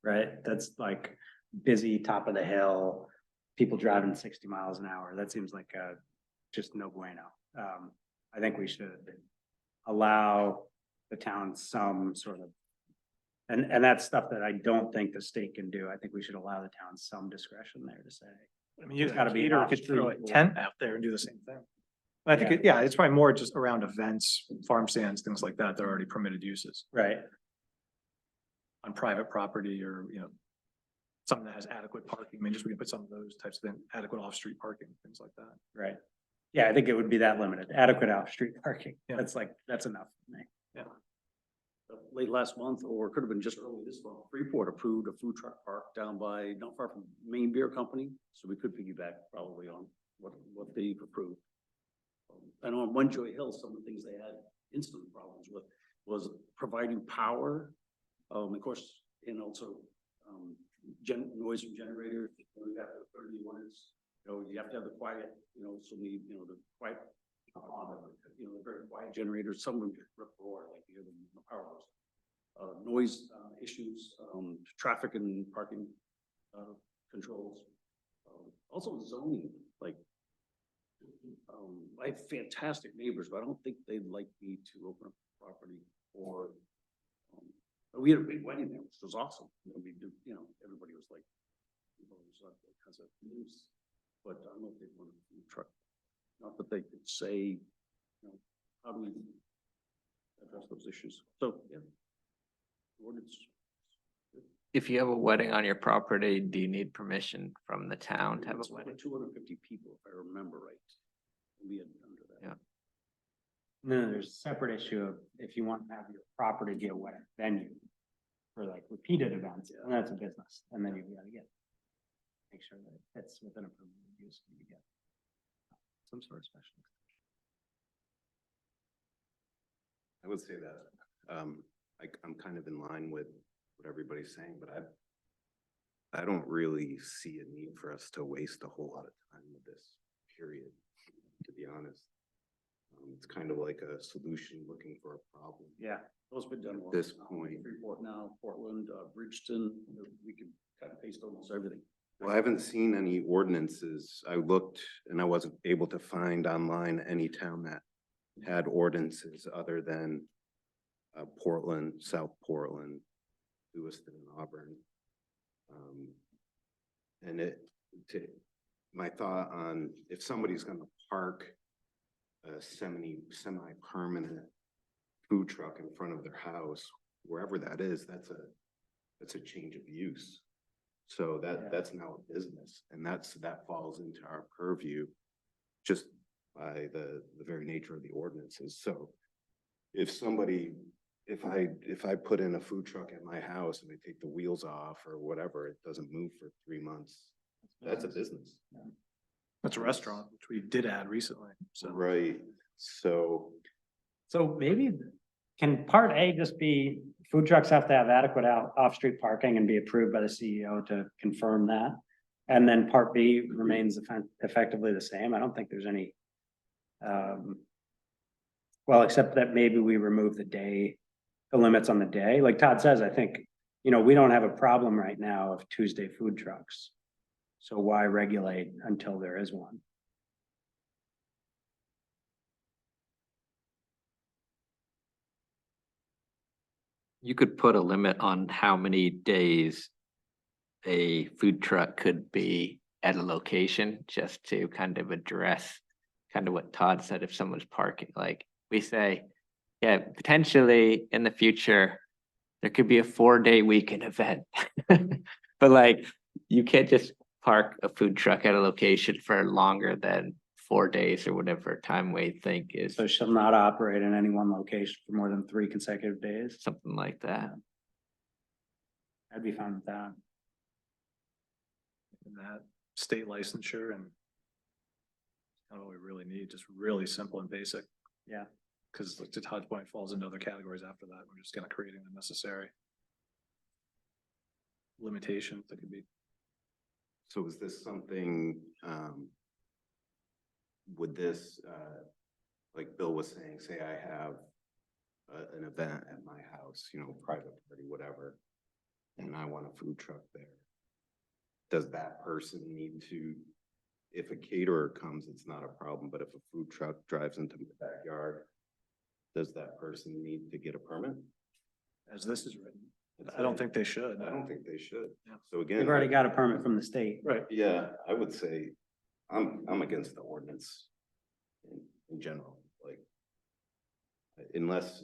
Speaker 8: right? That's like busy, top of the hill, people driving 60 miles an hour. That seems like just no bueno. I think we should allow the town some sort of, and that's stuff that I don't think the state can do. I think we should allow the town some discretion there to say.
Speaker 9: I mean, you
Speaker 8: It's gotta be
Speaker 9: could
Speaker 8: off-street
Speaker 9: throw a
Speaker 8: or-
Speaker 9: tent out there and do the same thing. I think, yeah, it's probably more just around events, farm stands, things like that. They're already permitted uses
Speaker 8: Right.
Speaker 9: on private property or, something that has adequate parking. I mean, just we can put some of those types of things, adequate off-street parking, things like that.
Speaker 8: Right. Yeah, I think it would be that limited, adequate off-street parking.
Speaker 9: Yeah.
Speaker 8: That's enough for me.
Speaker 7: Late last month, or it could have been just early this month, Freeport approved a food truck park down by, not far from Maine Beer Company, so we could piggyback probably on what they've approved. And on One Joy Hill, some of the things they had instant problems with was providing power, of course, and also, noise from generators, you have to put in units, you have to have the quiet, so the quiet, the very quiet generators, some of them rip roar like you hear them in the power house. Noise, issues, traffic and parking, controls. Also zoning, like, I have fantastic neighbors, but I don't think they'd like me to open up property or, we had a big wedding there, which was awesome. We did, everybody was like, it was all kinds of news, but I don't know if they'd want to truck. Not that they could say, how do we address those issues? So, yeah. Ordinance.
Speaker 6: If you have a wedding on your property, do you need permission from the town to have a wedding?
Speaker 7: 250 people, if I remember right. We had under that.
Speaker 6: Yeah.
Speaker 8: No, there's a separate issue of if you want to have your property be a wedding venue for like repeated events, and that's a business, and then you've got to make sure that it fits within a permitted use, and you get some sort of special.
Speaker 4: I would say that, I'm kind of in line with what everybody's saying, but I don't really see a need for us to waste a whole lot of time with this period, to be honest. It's kind of like a solution looking for a problem.
Speaker 7: Yeah, those been done.
Speaker 4: At this point.
Speaker 7: Freeport now, Portland, Bridgeton, we can cut and paste almost everything.
Speaker 4: Well, I haven't seen any ordinances. I looked and I wasn't able to find online any town that had ordinances other than Portland, South Portland, Lewiston and Auburn. And my thought on if somebody's gonna park a semi-permanent food truck in front of their house, wherever that is, that's a change of use. So that's now a business, and that falls into our purview just by the very nature of the ordinances. So if I put in a food truck at my house and I take the wheels off or whatever, it doesn't move for 3 months, that's a business.
Speaker 9: That's a restaurant, which we did add recently, so.
Speaker 4: Right, so.
Speaker 8: So maybe, can part A just be, food trucks have to have adequate off-street parking and be approved by the CEO to confirm that? And then part B remains effectively the same. I don't think there's any. Well, except that maybe we remove the limits on the day. Like Todd says, I think, we don't have a problem right now of Tuesday food trucks. So why regulate until there is one?
Speaker 6: You could put a limit on how many days a food truck could be at a location, just to kind of address kind of what Todd said, if someone's parking, like we say, yeah, potentially in the future, there could be a 4-day weekend event. But like, you can't just park a food truck at a location for longer than 4 days or whatever time we think is,
Speaker 8: So shall not operate in any one location for more than 3 consecutive days.
Speaker 6: something like that.
Speaker 8: I'd be fine with that.
Speaker 9: And that state licensure and kind of what we really need, just really simple and basic.
Speaker 8: Yeah.
Speaker 9: Because to Todd's point, falls into other categories after that. We're just kind of creating the necessary limitations that could be.
Speaker 4: So is this something, would this, like Bill was saying, say I have an event at my house, private party, whatever, and I want a food truck there. Does that person need to, if a caterer comes, it's not a problem, but if a food truck drives into the backyard, does that person need to get a permit?
Speaker 9: As this is written, I don't think they should.
Speaker 4: I don't think they should.
Speaker 9: Yeah.
Speaker 4: So again.
Speaker 8: They've already got a permit from the state.
Speaker 9: Right.
Speaker 4: Yeah, I would say I'm against the ordinance in general, like. Unless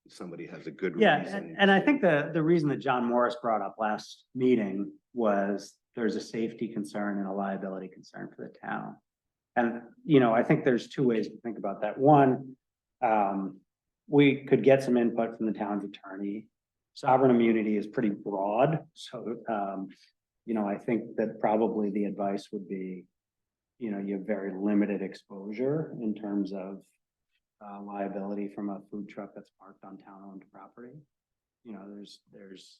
Speaker 4: somebody has a good
Speaker 8: Yeah,
Speaker 4: reason.
Speaker 8: and I think the reason that John Morris brought up last meeting was there's a safety concern and a liability concern for the town. And, I think there's two ways to think about that. One, we could get some input from the town's attorney. Sovereign immunity is pretty broad, so, I think that probably the advice would be, you have very limited exposure in terms of liability from a food truck that's parked on town-owned property. There's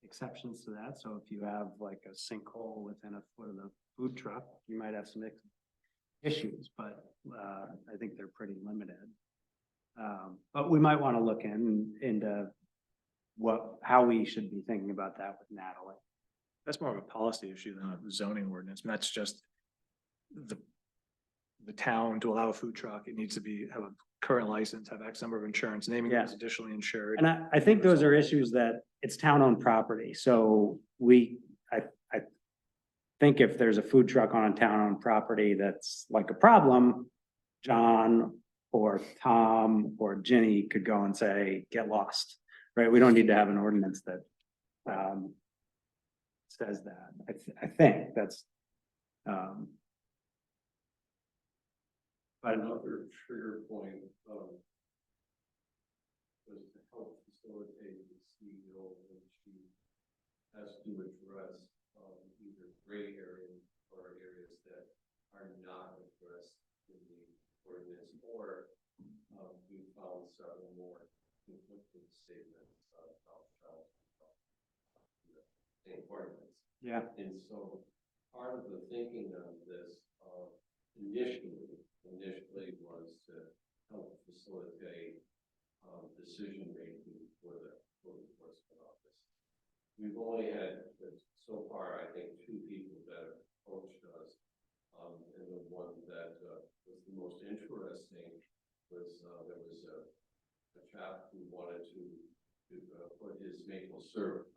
Speaker 8: exceptions to that. So if you have like a sinkhole within a foot of the food truck, you might have some issues, but I think they're pretty limited. But we might want to look into how we should be thinking about that with Natalie.
Speaker 9: That's more of a policy issue than a zoning ordinance, and that's just the town to allow a food truck, it needs to have a current license, have X number of insurance, naming it as additionally insured.
Speaker 8: And I think those are issues that it's town-owned property, so I think if there's a food truck on town-owned property that's like a problem, John or Tom or Ginny could go and say, get lost, right? We don't need to have an ordinance that says that. I think that's
Speaker 2: Another trigger point, was to help facilitate the CEO when she has to address, either gray areas or areas that are not addressed in the ordinance, or, we found several more conflicting statements about the ordinance.
Speaker 8: Yeah.
Speaker 2: And so part of the thinking of this, initially was to help facilitate, decision making for the code enforcement office. We've only had, so far, I think, 2 people that have approached us. And the one that, was the most interesting was, there was a chap who wanted to put his maple syrup,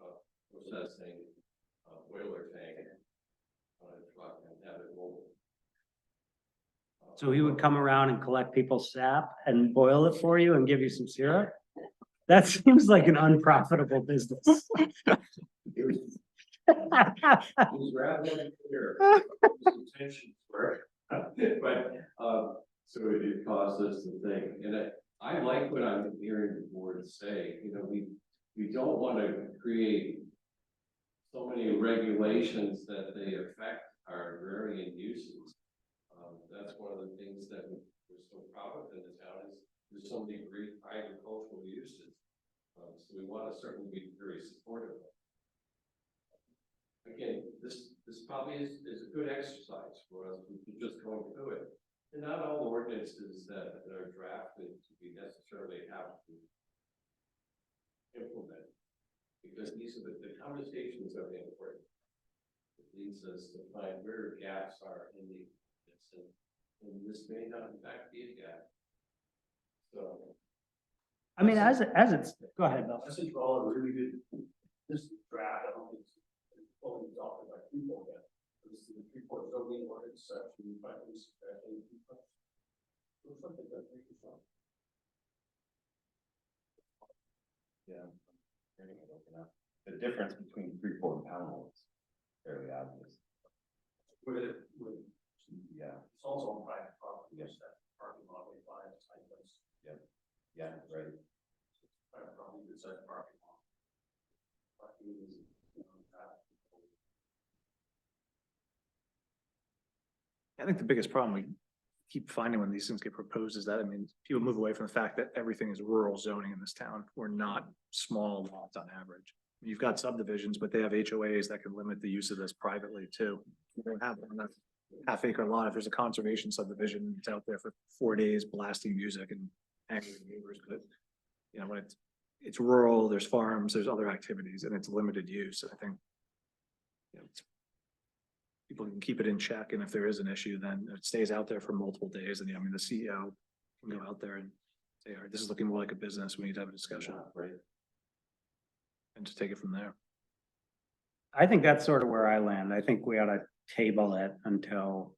Speaker 2: processing, boiler tank on a truck and have it mobile.
Speaker 8: So he would come around and collect people's sap and boil it for you and give you some syrup? That seems like an unprofitable business.
Speaker 2: It was rather clear. His intentions were, but, so it caused us to think, and I like what I'm hearing the board say, we don't want to create so many regulations that they affect our agrarian uses. That's one of the things that we're so proud of in the town is there's so many great agricultural uses. So we want to certainly be very supportive of it. Again, this probably is a good exercise for us. We can just go through it. And not all ordinances that are drafted to be necessarily have to implement. Because these are the conversations are important. It leads us to find where gaps are in the and this may not in fact be a gap. So.
Speaker 8: I mean, as it's, go ahead, Bill.
Speaker 2: I think all a really good, this draft, I don't think it's fully adopted by people yet. This is the report zoning ordinance section, by this, looks like that's pretty strong.
Speaker 4: Yeah. The difference between Freeport and Pownell is fairly obvious. Yeah.
Speaker 2: It's also on private property, yes, that parking lot we buy at site place.
Speaker 4: Yeah, right.
Speaker 2: Private property, it's that parking lot. Parking is,
Speaker 9: I think the biggest problem we keep finding when these things get proposed is that, people move away from the fact that everything is rural zoning in this town. We're not small lots on average. You've got subdivisions, but they have HOAs that can limit the use of this privately too. You don't have enough half-acre lot. If there's a conservation subdivision, it's out there for 4 days blasting music and angry neighbors, but when it's rural, there's farms, there's other activities, and it's limited use. I think people can keep it in check, and if there is an issue, then it stays out there for multiple days, and the CEO can go out there and say, all right, this is looking more like a business, we need to have a discussion.
Speaker 4: Right.
Speaker 9: And just take it from there.
Speaker 8: I think that's sort of where I land. I think we ought to table it until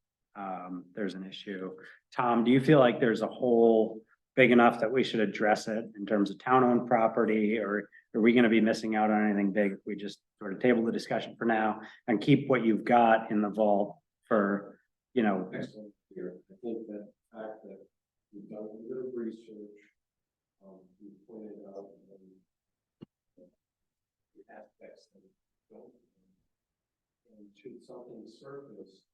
Speaker 8: there's an issue. Tom, do you feel like there's a hole big enough that we should address it in terms of town-owned property, or are we gonna be missing out on anything big if we just sort of table the discussion for now and keep what you've got in the vault for, you know,
Speaker 2: Excellent here. I think that the fact that we've done a bit of research, we pointed out the aspects that don't. And should something surface,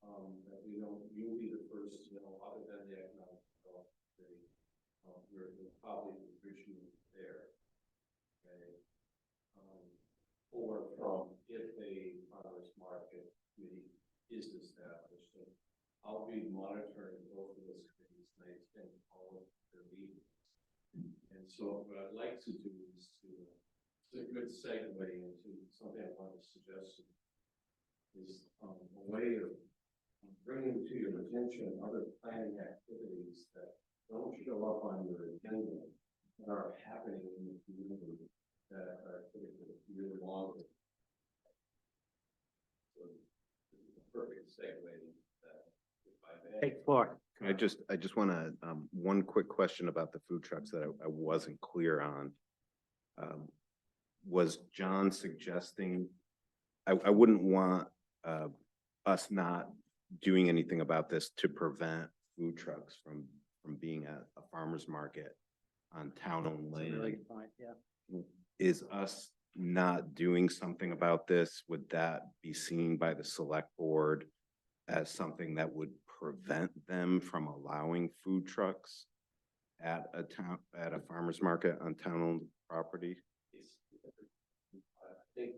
Speaker 2: that we don't, you'll be the first to know, other than the economic development, where there's probably an issue there. Okay. Or from if a farmer's market committee is established, and I'll be monitoring both of those committees, and I attend all of their meetings. And so what I'd like to do is to, it's a good segue into something I want to suggest is a way of bringing to your attention other planning activities that don't show up on your agenda that are happening in the community that are really long. So this is a perfect segue that if I may.
Speaker 8: take the floor.
Speaker 4: I just want to, one quick question about the food trucks that I wasn't clear on. Was John suggesting, I wouldn't want, us not doing anything about this to prevent food trucks from being at a farmer's market on town-owned
Speaker 8: That's a really
Speaker 4: land.
Speaker 8: good point, yeah.
Speaker 4: Is us not doing something about this, would that be seen by the select board as something that would prevent them from allowing food trucks at a farmer's market on town-owned property?
Speaker 2: I think,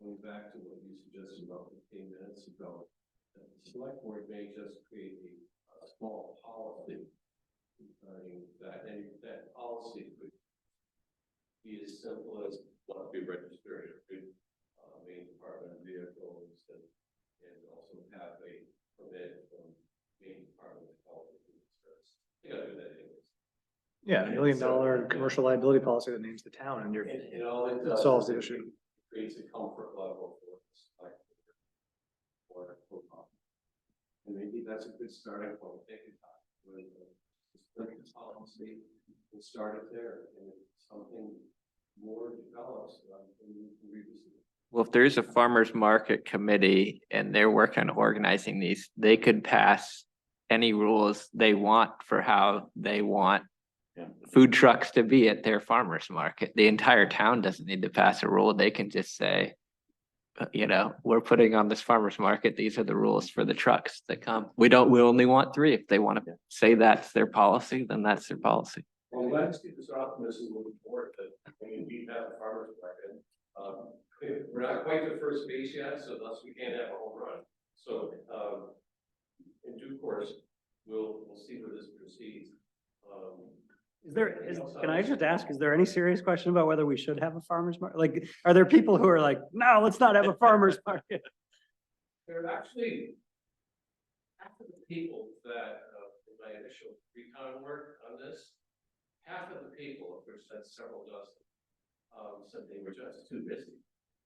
Speaker 2: going back to what you suggested about 15 minutes ago, that the select board may just create a small policy regarding that, and that policy could be as simple as what be registered at Maine Department of Vehicles, and also have a permit from Maine Department of Health and Human Services. You gotta do that anyways.
Speaker 9: Yeah, $1 million commercial liability policy that names the town and you're,
Speaker 2: And all it
Speaker 9: that
Speaker 2: does
Speaker 9: solves
Speaker 2: is
Speaker 9: the
Speaker 2: it
Speaker 9: issue.
Speaker 2: creates a comfort level for the select board or and maybe that's a good starting point. Take it back with the policy and start it there, and if something more develops, then you can revisit it.
Speaker 6: Well, if there's a farmer's market committee and they're working on organizing these, they could pass any rules they want for how they want food trucks to be at their farmer's market. The entire town doesn't need to pass a rule. They can just say, you know, we're putting on this farmer's market. These are the rules for the trucks that come. We only want 3. If they want to say that's their policy, then that's their policy.
Speaker 2: Well, let's keep this optimism moving forward that when we have a farmer's market, we're not quite the first base yet, so thus we can't have a home run. So, in due course, we'll see where this proceeds.
Speaker 8: Can I just ask, is there any serious question about whether we should have a farmer's market? Like, are there people who are like, no, let's not have a farmer's market?
Speaker 2: There are actually half of the people that, in my initial recon work on this, half of the people, of which that's several dozen, said they were just too busy.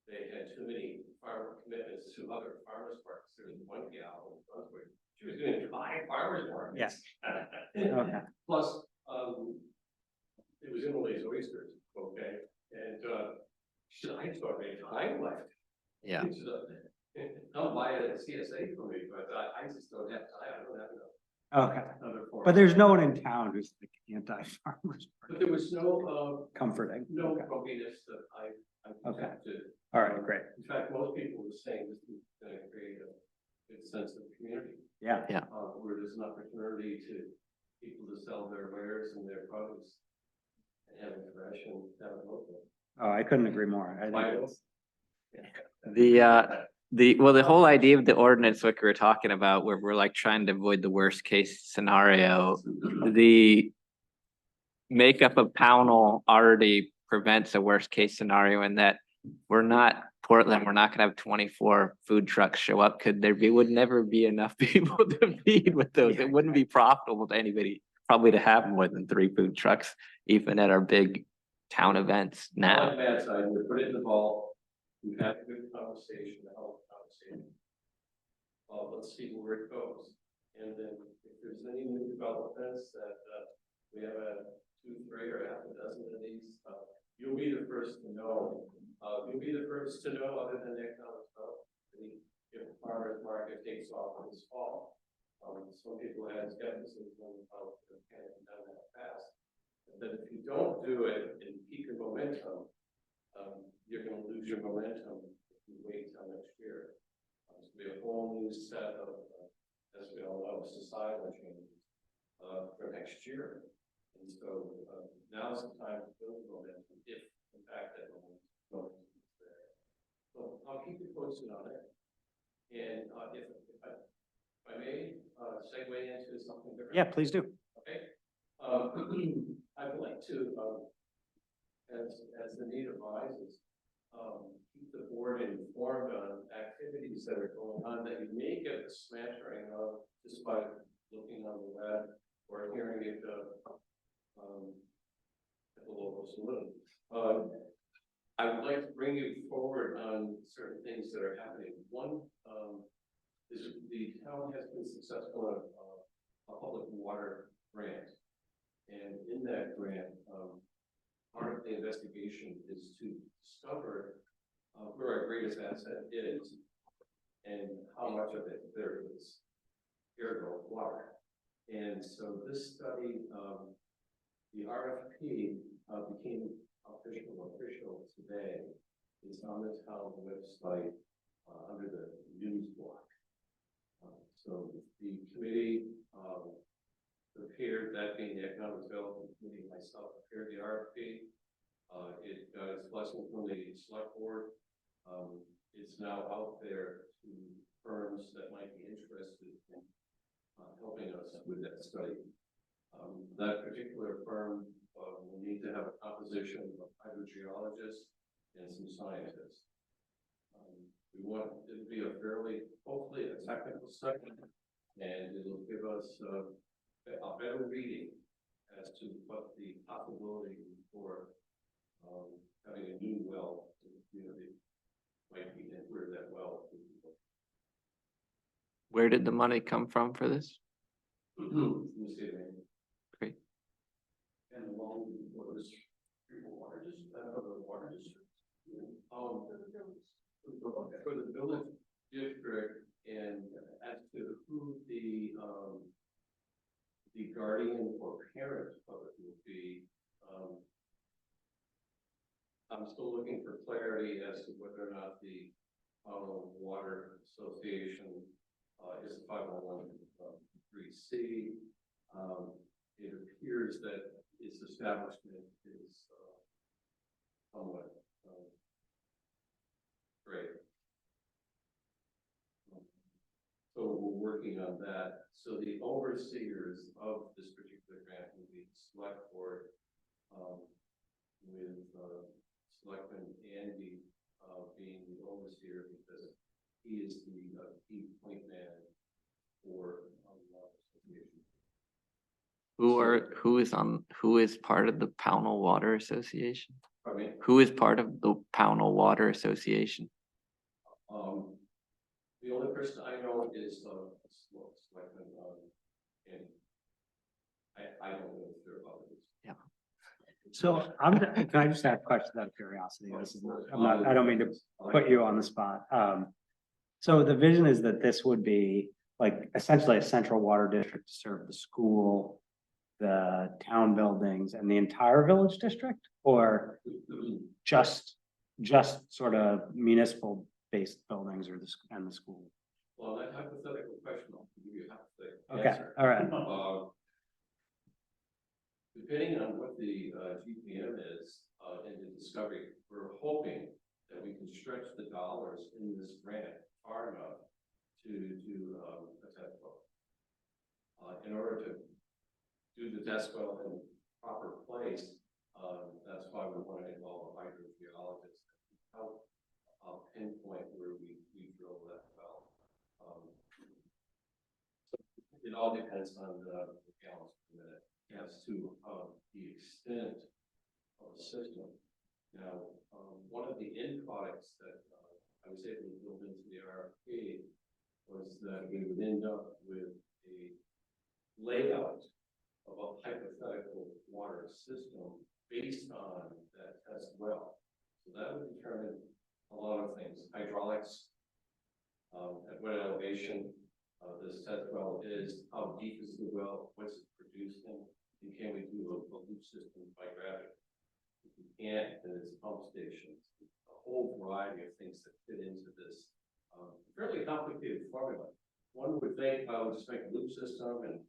Speaker 2: They had too many farmer commitments to other farmers markets. There was one gal in Brunswick, she was doing 5 farmers markets.
Speaker 8: Okay.
Speaker 2: Plus, it was Emily's Oysters, okay, and, she said, I told me, time left.
Speaker 6: Yeah.
Speaker 2: She said, come buy it at CSA for me, but I just don't have time, I don't have enough.
Speaker 8: Okay,
Speaker 2: Other form.
Speaker 8: but there's no one in town who's like anti-farmers.
Speaker 2: But there was no,
Speaker 8: Comforting.
Speaker 2: no
Speaker 8: Okay.
Speaker 2: grumpiness that I
Speaker 8: Okay.
Speaker 2: detected.
Speaker 8: All right, great.
Speaker 2: In fact, most people were saying this is gonna create a good sense of community.
Speaker 8: Yeah.
Speaker 2: Where there's an opportunity to people to sell their wares and their produce and have it fresh and have it local.
Speaker 8: Oh, I couldn't agree more. I think
Speaker 2: Vital.
Speaker 8: it's-
Speaker 6: The whole idea of the ordinance, like we were talking about, where we're like trying to avoid the worst case scenario, the makeup of Pownell already prevents a worst case scenario in that we're not Portland, we're not gonna have 24 food trucks show up. Would never be enough people to feed with those. It wouldn't be profitable to anybody, probably to have more than 3 food trucks, even at our big town events
Speaker 2: Not
Speaker 6: now.
Speaker 2: a bad side, we put it in the vault, we've had a good conversation, a healthy conversation. let's see where it goes. And then if there's any new developments that, we have a 2, 3, or half a dozen of these, you'll be the first to know. You'll be the first to know, other than the economic development, if the farmer's market takes off this fall. Some people had skepticism about it can't be done that fast. But if you don't do it and keep your momentum, you're gonna lose your momentum if you wait till next year. It's gonna be a whole new set of, as we all know, societal changes, for next year. And so, now's the time to build momentum, if in fact that momentum is there. So I'll keep you posted on it. And, if I may, segue into something different.
Speaker 8: Yeah, please do.
Speaker 2: Okay. I'd like to, as the need arises, keep the board informed on activities that are going on that you may get a smattering of just by looking on the web or hearing it, at the local saloon. I would like to bring you forward on certain things that are happening. One, is the town has been successful at a public water grant. And in that grant, part of the investigation is to discover where our greatest asset is and how much of it there is, ergo water. And so this study, the RFP became official today. It's on the town website under the news block. So the committee prepared, that being the Economic Development Committee, myself prepared the RFP. It got its blessing from the select board. It's now out there to firms that might be interested in helping us with that study. That particular firm will need to have a composition of hydrogeologists and some scientists. We want it to be a fairly, hopefully a technical study, and it'll give us a better reading as to what the possibility for having a new well in the community might be, and where that well would be.
Speaker 6: Where did the money come from for this?
Speaker 2: From the state of Maine.
Speaker 6: Great.
Speaker 2: And along with water district. For the village district, and as to who the guardian or parent of it will be, I'm still looking for clarity as to whether or not the Water Association is a 501(c)(3). It appears that its establishment is somewhat great. So we're working on that. So the overseers of this particular grant will be the select board, with Selectman Andy being the overseer, because he is the key point man for the Water Association.
Speaker 6: Who is part of the Pownell Water Association?
Speaker 2: Pardon me?
Speaker 6: Who is part of the Pownell Water Association?
Speaker 2: The only person I know is Selectman Andy. I don't know if there are others.
Speaker 8: Yeah. So can I just ask a question out of curiosity? This is not, I don't mean to put you on the spot. So the vision is that this would be like essentially a central water district to serve the school, the town buildings, and the entire village district, or just sort of municipal based buildings or and the school?
Speaker 2: Well, that hypothetical question, I'll give you a hypothetical
Speaker 8: Okay,
Speaker 2: answer.
Speaker 8: all right.
Speaker 2: Depending on what the GPM is in the discovery, we're hoping that we can stretch the dollars in this grant far enough to do a test well. In order to do the test well in proper place, that's why we want to involve a hydrogeologist to help pinpoint where we drill that well. It all depends on the gallons per minute as to the extent of the system. Now, one of the end products that I was able to build into the RFP was that we would end up with a layout of a hypothetical water system based on that test well. So that would determine a lot of things, hydraulics, at what elevation, this test well is, how deep is the well, what's it producing, and can we do a loop system by gravity? If we can't, then it's pump stations, a whole variety of things that fit into this, fairly complicated formula. One would think, we'll just make a loop system and,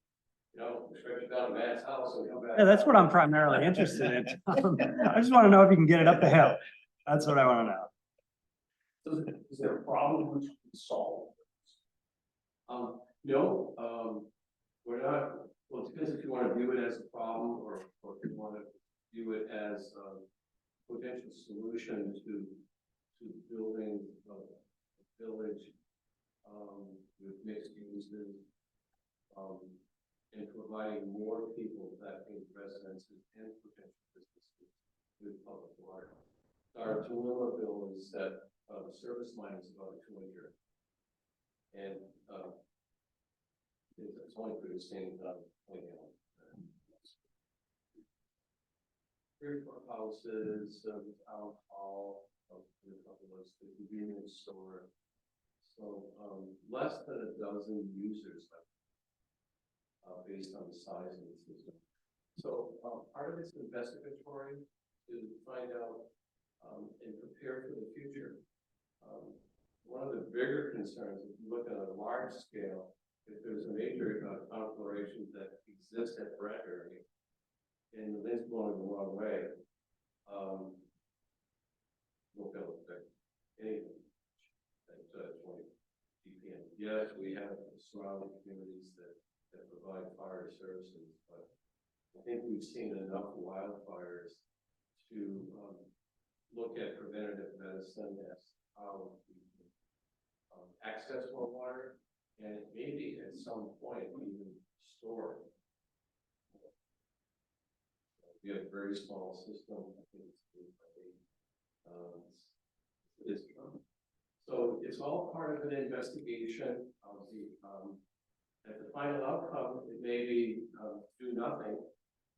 Speaker 2: stretch it down to Matt's house and come back.
Speaker 8: Yeah, that's what I'm primarily interested in. I just want to know if you can get it up the hill. That's what I want to know.
Speaker 2: Is there a problem which we can solve? No, we're not, well, it depends if you want to view it as a problem or if you want to view it as a potential solution to building a village, with mixed uses, and providing more people, that means residences and potential businesses with public water. Our Tallulah bill is that, the service line is about 200. And, it's only producing, 20 gallons. 3 or 4 houses, the town hall, a couple of those, the convenience store. So, less than a dozen users, based on the size of the system. So, part of it's investigatory to find out, and prepare for the future. One of the bigger concerns, if you look at a large scale, if there's a major conflagration that exists at Bradbury and the wind's blowing the wrong way, we'll be able to fix anything at 20 ppm. Yes, we have surrounding communities that provide fire services, but I think we've seen enough wildfires to look at preventative medicine as how we can access more water, and maybe at some point even store it. We have a very small system. I think it's 8 by 8. So it's all part of an investigation of the, at the final outcome, it may be do nothing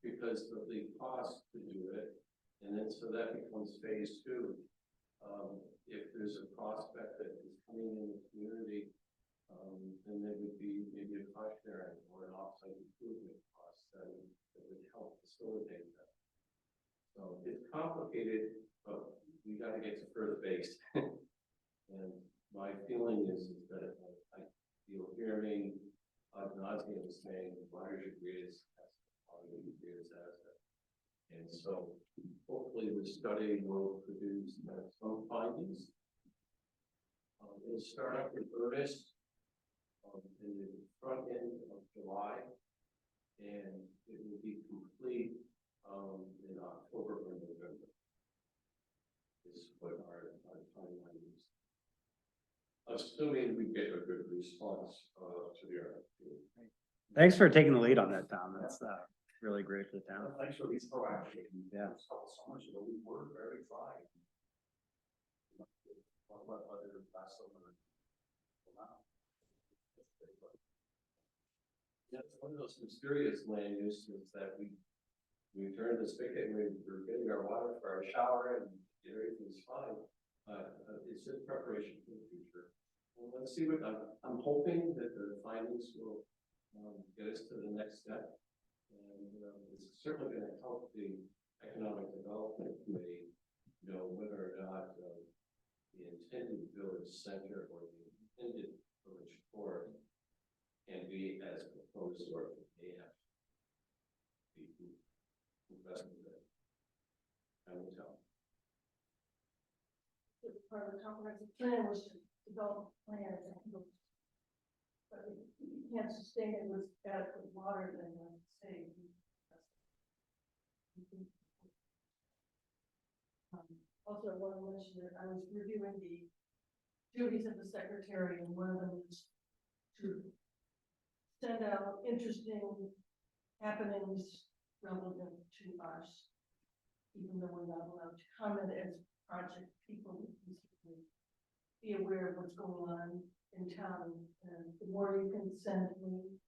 Speaker 2: because of the cost to do it. And then so that becomes phase 2. If there's a prospect that is coming in the community, then there would be maybe a cost sharing or an offsite improvement cost that would help facilitate that. So it's complicated, but we got to get to further base. And my feeling is that you'll hear me ad nauseum saying water is your greatest asset, water is your greatest asset. And so hopefully the study will produce some findings. It'll start up in earnest in the front end of July, and it will be complete in October or November. Is what our timeline is. Assuming we get a good response to the RFP.
Speaker 8: Thanks for taking the lead on that, Tom. That's really great for the town.
Speaker 7: Thanks for these proactive.
Speaker 8: Yeah.
Speaker 7: So much ago, we were very fine. What about other last summer?
Speaker 2: Yeah, it's one of those mysterious land uses that we turned the spigot and we're getting our water for our shower and everything's fine. It's just preparation for the future. Well, let's see what I'm hoping that the findings will get us to the next step. And it's certainly going to help the Economic Development Committee know whether or not the intended village center or the intended village core can be as proposed or may have to be invested in. I will tell.
Speaker 3: Part of the comprehensive plan was to develop plans, but you can't sustain it with adequate water, then say. Also, I want to mention that I was reviewing the duties of the secretary, and one of them is to send out interesting happenings relevant to us, even though we're not allowed to comment as project people. We can be aware of what's going on in town, and the more you can send me,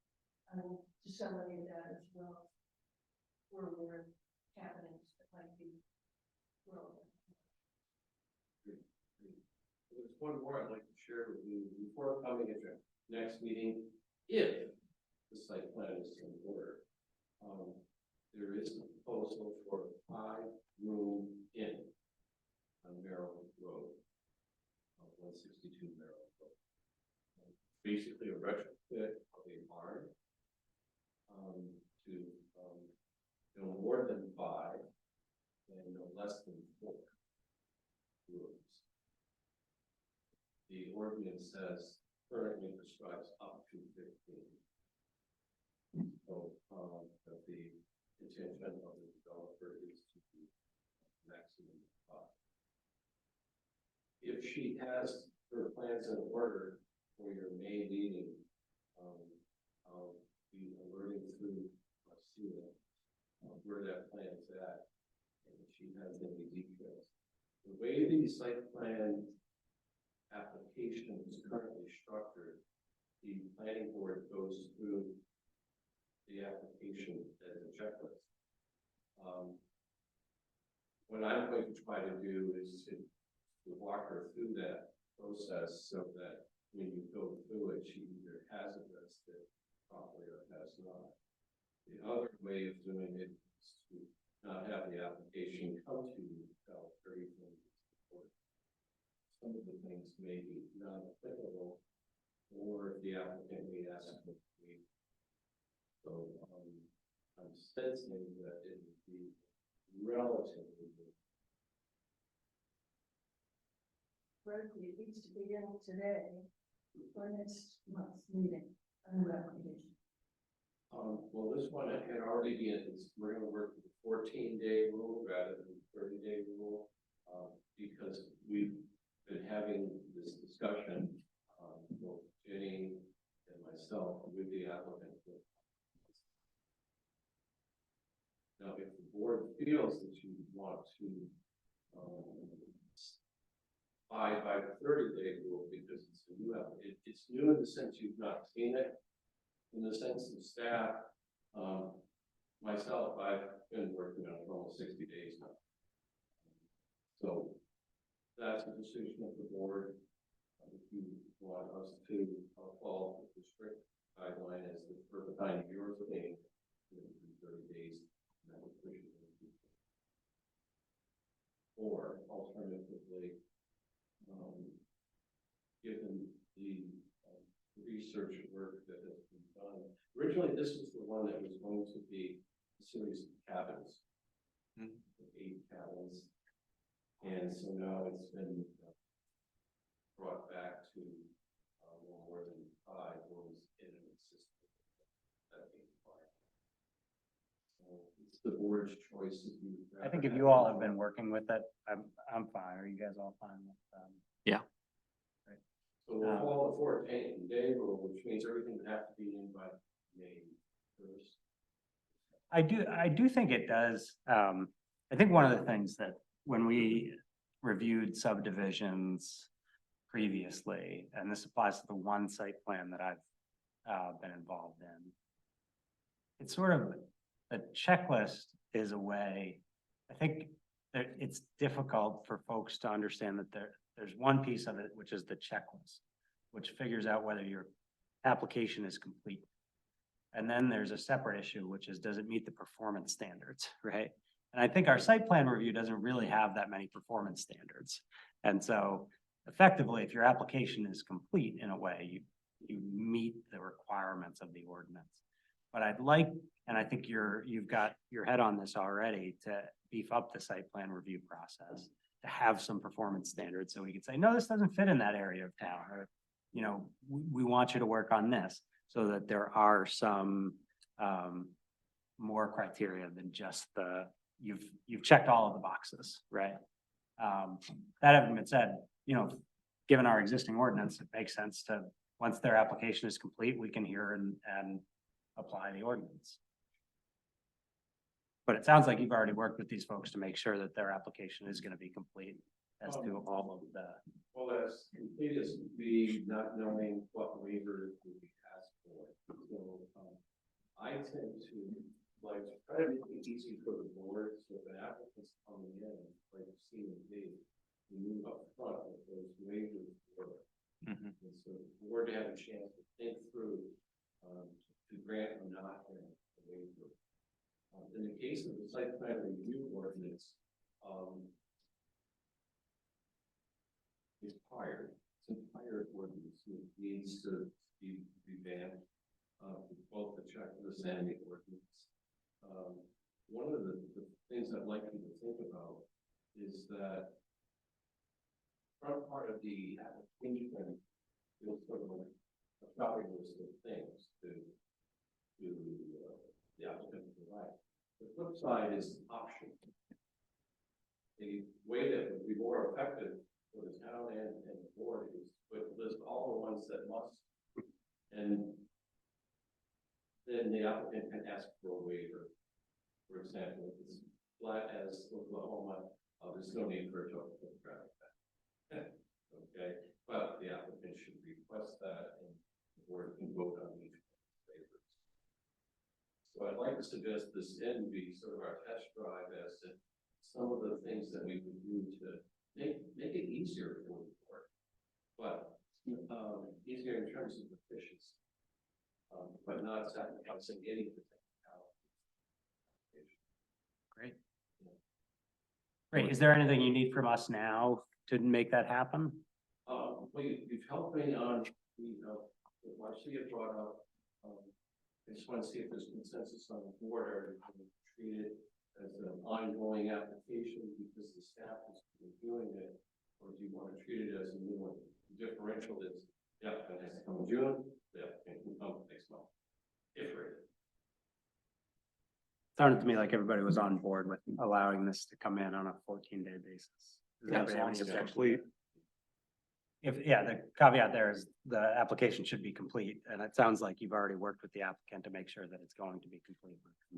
Speaker 3: I will disseminate that as well. We're aware of happenings that might be relevant.
Speaker 2: There's one more I'd like to share with you before coming at your next meeting, if the site plan is in order. There is a proposal for a 5-room inn on Maryland Road, 162 Maryland Road. Basically a retrofit of a barn, to, no more than 5 and no less than 4 rooms. The ordinance says currently prescribes up to 15. So, that the intention of the developer is to be maximum 5. If she has her plans in order for your May meeting, I'll be alerting through Marcia where that plan's at, and if she has any details. The way the site plan application is currently structured, the planning board goes through the application as a checklist. What I'm going to try to do is to walk her through that process so that when you go through it, she either has addressed it properly or has not. The other way of doing it is to not have the application come to you without everything. Some of the things may be not applicable, or the applicant may ask for it. So, I'm sensing that it would be relatively good.
Speaker 3: Frankly, it needs to begin today for next month's meeting, a new application.
Speaker 2: Well, this one had already been, we're gonna work with the 14-day rule rather than the 30-day rule, because we've been having this discussion, both Jenny and myself with the applicant. Now, if the board feels that you want to abide by the 30-day rule because it's a new application, it's new in the sense you've not seen it. In the sense of staff, myself, I've been working on it for almost 60 days now. So that's a decision of the board. If you want us to follow the strict guideline as the for the time you're saying, 30 days, and that would push it in the future. Or alternatively, given the research work that has been done. Originally, this was the one that was going to be a series of cabins, 8 cabins. And so now it's been brought back to no more than 5 rooms in an existing that being required. So it's the board's choice if you.
Speaker 8: I think if you all have been working with it, I'm fine. Are you guys all fine with,
Speaker 2: So we'll follow the 14-day rule, which means everything would have to be in by May 1st.
Speaker 8: I do think it does. I think one of the things that when we reviewed subdivisions previously, and this applies to the one site plan that I've been involved in, it's sort of a checklist is a way. I think that it's difficult for folks to understand that there's one piece of it, which is the checklist, which figures out whether your application is complete. And then there's a separate issue, which is, does it meet the performance standards, right? And I think our site plan review doesn't really have that many performance standards. And so effectively, if your application is complete in a way, you meet the requirements of the ordinance. But I'd like, and I think you've got your head on this already, to beef up the site plan review process, to have some performance standards so we can say, no, this doesn't fit in that area of town, or, you know, we want you to work on this, so that there are some more criteria than just you've checked all of the boxes, right? That having been said, you know, given our existing ordinance, it makes sense to, once their application is complete, we can hear and apply the ordinance. But it sounds like you've already worked with these folks to make sure that their application is going to be complete. as to all of the,
Speaker 2: Well, as complete as would be not knowing what waivers would be asked for. So, I tend to like try to make it easy for the board, so if an applicant's coming in, like C and D, you move up front with those waivers.
Speaker 6: Mhm.
Speaker 2: And so the board to have a chance to think through, to grant or not grant the waiver. In the case of the site plan review ordinance, it's entire ordinance needs to be revamped, both the checklist and the ordinance. One of the things I'd like you to think about is that front part of the application is sort of like a shopping list of things to the applicant to provide. The flip side is option. The way that would be more effective for the town and the board is to list all the ones that must. And then the applicant can ask for a waiver. For example, if it's flat as Oklahoma, there's no need for a total traffic. Okay, but the applicant should request that and the board can vote on each of the waivers. So I'd like to suggest this end be sort of our test drive as to some of the things that we would do to make it easier for the board, but easier in terms of efficiency, but not sacrificing any of the technicality.
Speaker 8: great. Great. Is there anything you need from us now to make that happen?
Speaker 2: Well, you've helped me on why see it brought up. I just want to see if there's consensus on the board or if we treat it as an ongoing application because the staff is reviewing it, or do you want to treat it as a new one? The differential is, yeah, it has to come in June, yeah, it can come next month. If ready.
Speaker 8: Sounded to me like everybody was on board with allowing this to come in on a 14-day basis. Does
Speaker 9: Yeah,
Speaker 8: anybody
Speaker 9: as
Speaker 8: have
Speaker 9: long
Speaker 8: any
Speaker 9: as it's
Speaker 8: objection?
Speaker 9: complete.
Speaker 8: Yeah, the caveat there is the application should be complete, and it sounds like you've already worked with the applicant to make sure that it's going to be complete.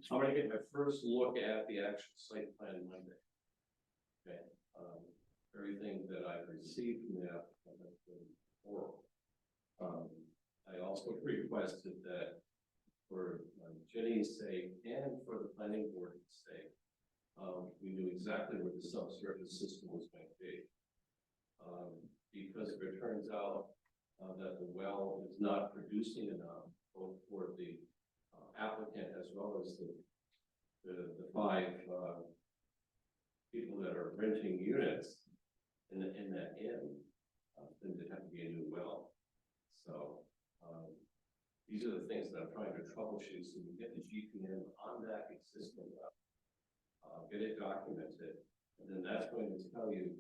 Speaker 2: I'm gonna get my first look at the actual site plan Monday. Okay, everything that I've received from the applicant has been oral. I also requested that for Jenny's sake and for the planning board's sake, we knew exactly where the subsurface system was going to be. Because if it turns out that the well is not producing enough, both for the applicant as well as the five people that are renting units in that inn, then there'd have to be a new well. So these are the things that I'm trying to troubleshoot so we get the GPM on that existing well, get it documented, and then that's going to tell you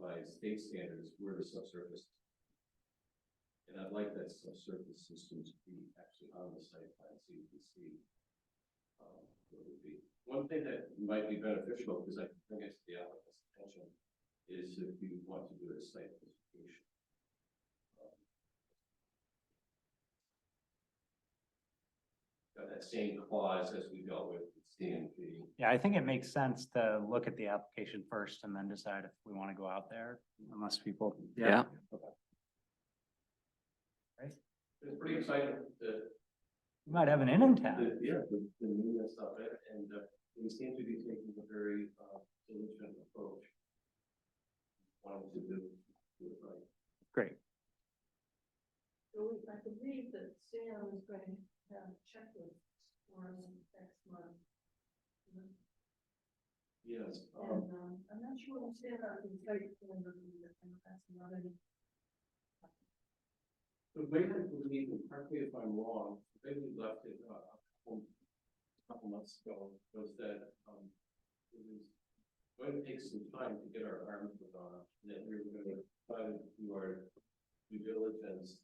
Speaker 2: by state standards where the subsurface. And I'd like that subsurface system to be actually on the site plan so you can see what it would be. One thing that might be beneficial, because I can bring it to the applicant's attention, is if you want to do a site specification. Got that same clause as we dealt with CNP.
Speaker 8: Yeah, I think it makes sense to look at the application first and then decide if we want to go out there, unless people.
Speaker 6: Yeah.
Speaker 2: It's pretty exciting that
Speaker 8: We might have an inn in town.
Speaker 2: the newness of it, and we seem to be taking a very diligent approach. Wanting to do it right.
Speaker 8: Great.
Speaker 3: So I believe that Sam is going to have a checklist for us next month.
Speaker 2: Yes.
Speaker 3: And I'm not sure what Sam on the site plan review, and that's not any.
Speaker 2: The way I believe, and correct me if I'm wrong, the way we left it a couple months ago was that it was going to take some time to get our arms around, and that we were going to try to do our due diligence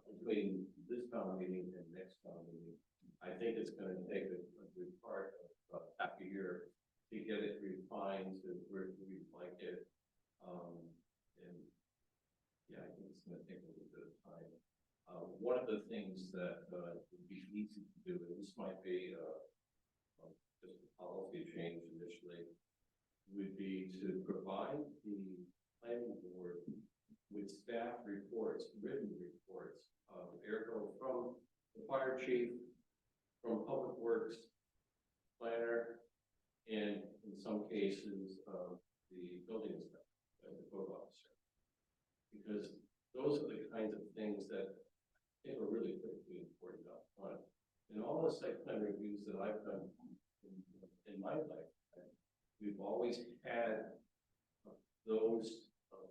Speaker 2: between this town meeting and next town meeting. I think it's going to take a good part of half a year to get it refined to where we like it. And yeah, I think it's going to take a little bit of time. One of the things that would be easy to do, and this might be just a policy change initially, would be to provide the planning board with staff reports, written reports, ergo from the fire chief, from public works, planner, and in some cases, the building inspector, the code officer. Because those are the kinds of things that I think are really critically important up front. In all the site plan reviews that I've done in my life, we've always had those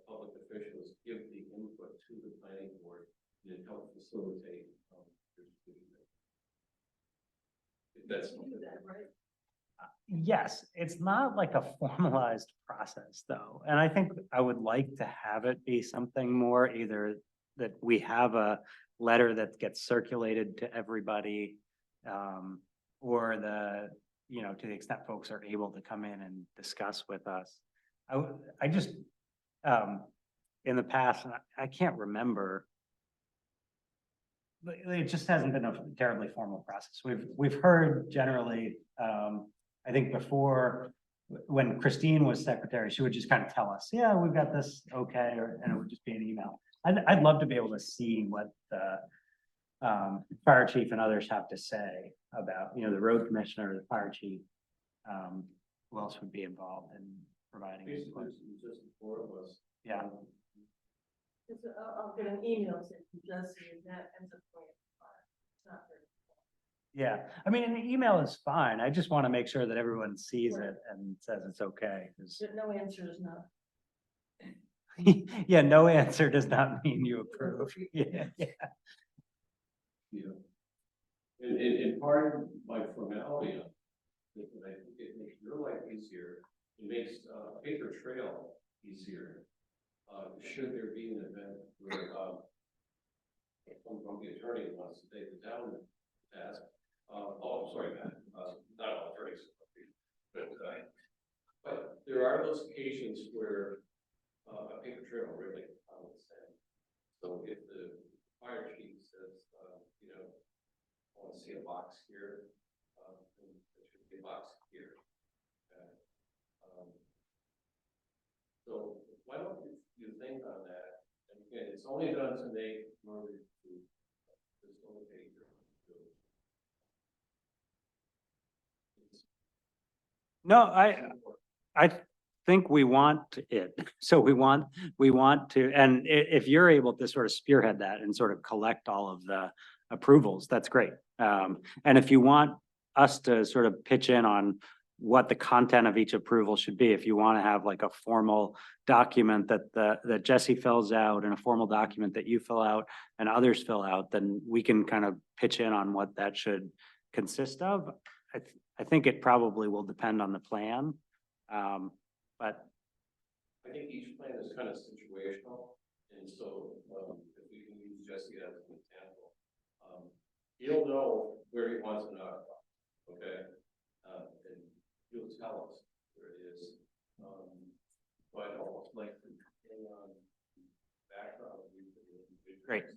Speaker 2: public officials give the input to the planning board and help facilitate their decision making. If that's
Speaker 3: You do that, right?
Speaker 8: Yes, it's not like a formalized process though, and I think I would like to have it be something more either that we have a letter that gets circulated to everybody. Or to the extent folks are able to come in and discuss with us. I just, in the past, and I can't remember. But it just hasn't been a terribly formal process. We've heard generally, I think before, when Christine was secretary, she would just kind of tell us, yeah, we've got this, okay, and it would just be an email. I'd love to be able to see what the fire chief and others have to say about, the road commissioner, the fire chief. Who else would be involved in providing
Speaker 2: basically,
Speaker 8: input?
Speaker 2: it's just the four of us.
Speaker 8: Yeah.
Speaker 3: I'll get an email saying who does see, and that ends up going in the file. It's not very.
Speaker 8: Yeah, I mean, an email is fine. I just want to make sure that everyone sees
Speaker 3: Right.
Speaker 8: it and says it's okay. 'Cause-
Speaker 3: But no answer is not.
Speaker 8: Yeah, no answer does not mean you approve. Yeah, yeah.
Speaker 2: Yeah. And part of my formality of it, and I think it makes your life easier, it makes paper trail easier. Should there be an event where someone from the attorney wants to take the town task, sorry, Matt, not all attorneys, but there are those occasions where a paper trail really, I would say. So if the fire chief says, I want to see a box here, and there should be a box here. Okay. So why don't you think on that? And again, it's only done to make in order to facilitate your.
Speaker 8: No, I think we want it. So we want to, and if you're able to sort of spearhead that and sort of collect all of the approvals, that's great. And if you want us to sort of pitch in on what the content of each approval should be, if you want to have like a formal document that Jesse fills out and a formal document that you fill out and others fill out, then we can kind of pitch in on what that should consist of. I think it probably will depend on the plan. But
Speaker 2: I think each plan is kind of situational, and so, if we can use Jesse as an example, he'll know where he wants to know, okay? And he'll tell us where it is. But I'd almost like to hang on background of you.
Speaker 8: Great.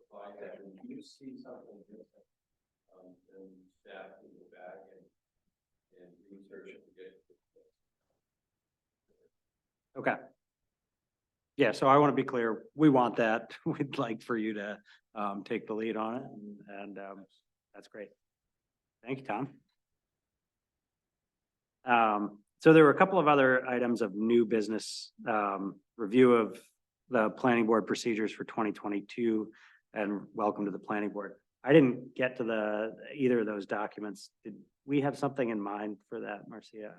Speaker 2: Provide that when you see something different, then staff can go back and research it and get.
Speaker 8: okay. Yeah, so I want to be clear, we want that. We'd like for you to take the lead on it and that's great. Thank you, Tom. So there were a couple of other items of new business, review of the planning board procedures for 2022 and welcome to the planning board. I didn't get to either of those documents. Did we have something in mind for that, Marcia?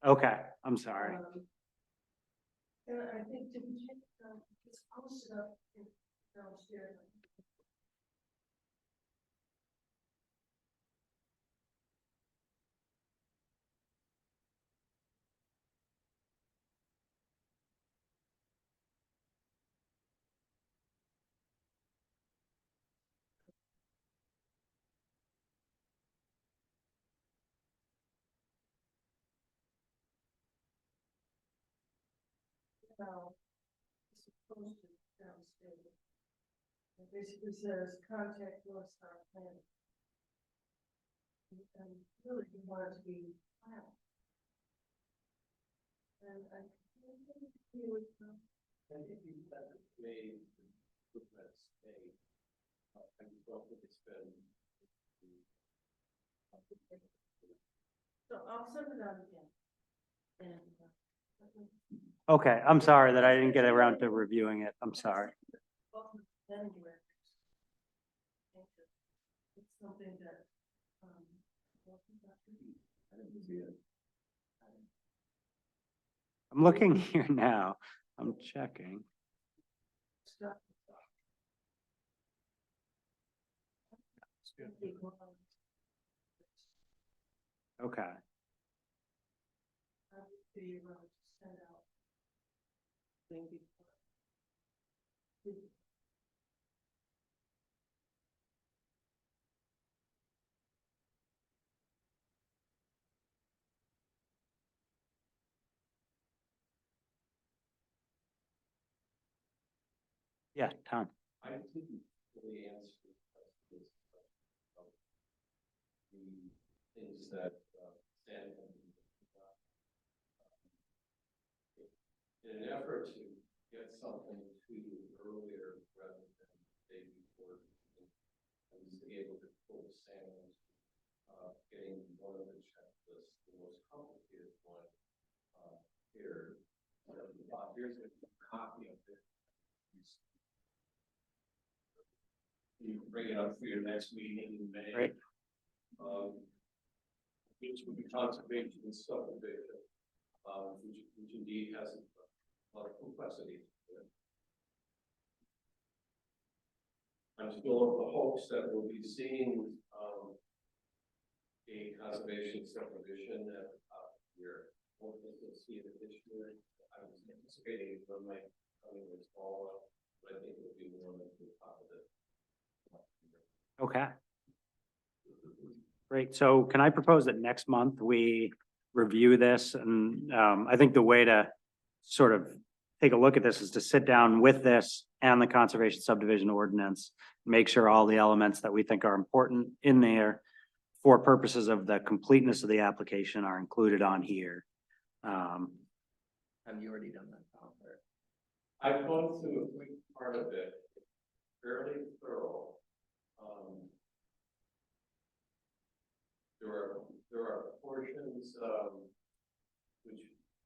Speaker 8: Okay, I'm sorry.
Speaker 3: And I think, did we check, it's posted up downstairs. This is posted downstairs. It basically says contact North Star Planning. and really we want it to be flat. And I think it was,
Speaker 2: I think that may look at state. I just don't think it's been.
Speaker 3: so I'll send it out again. And.
Speaker 8: Okay, I'm sorry that I didn't get around to reviewing it. I'm sorry.
Speaker 3: Then direct. It's something that,
Speaker 8: I'm looking here now. I'm checking.
Speaker 3: stuff.
Speaker 8: Okay.
Speaker 3: Do you want to send out? Thing before?
Speaker 8: Yeah, Tom.
Speaker 2: I didn't really answer the questions about the things that Stan had in an effort to get something to you earlier rather than the day before. I was able to pull Sam getting one of the checklists, the most complicated one here. Here's a copy of it. You can bring it up for your next meeting in May.
Speaker 8: Great.
Speaker 2: Which would be conservation and subdivision, which indeed has a lot of complexity. I'm still of the hopes that we'll be seeing a conservation subdivision at the top of the year. Hopefully we'll see it this year. I was anticipating it might come in this fall, but I think it'll be more than the top of it.
Speaker 8: Okay. Great. So can I propose that next month we review this? And I think the way to sort of take a look at this is to sit down with this and the conservation subdivision ordinance, make sure all the elements that we think are important in there for purposes of the completeness of the application are included on here.
Speaker 6: Have you already done that?
Speaker 2: I've gone through a quick part of it, fairly thorough. There are portions, which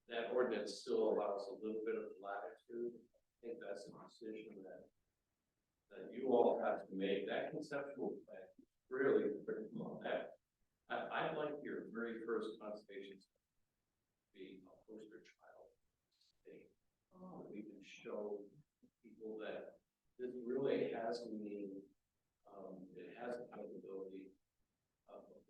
Speaker 2: that ordinance still allows a little bit of latitude. I think that's a decision that you all have to make. That conceptual plan is really critical on that. I'd like your very first conservation to be a poster child state. We can show people that this really has meaning. It has accountability.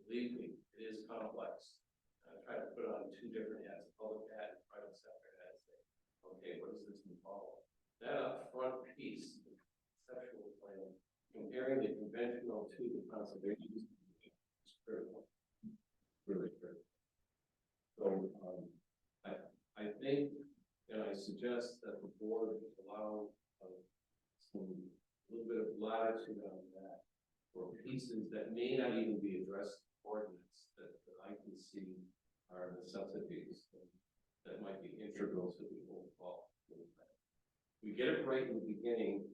Speaker 2: Believe me, it is complex. I try to put on two different hats, public hat and private sector hat. Say, okay, what does this involve? That upfront piece, the conceptual plan, comparing the conventional to the conservation is critical. Really critical. So I think, and I suggest that the board allow some little bit of latitude on that for pieces that may not even be addressed ordinance that I can see are necessities that might be integral to the overall. We get it right in the beginning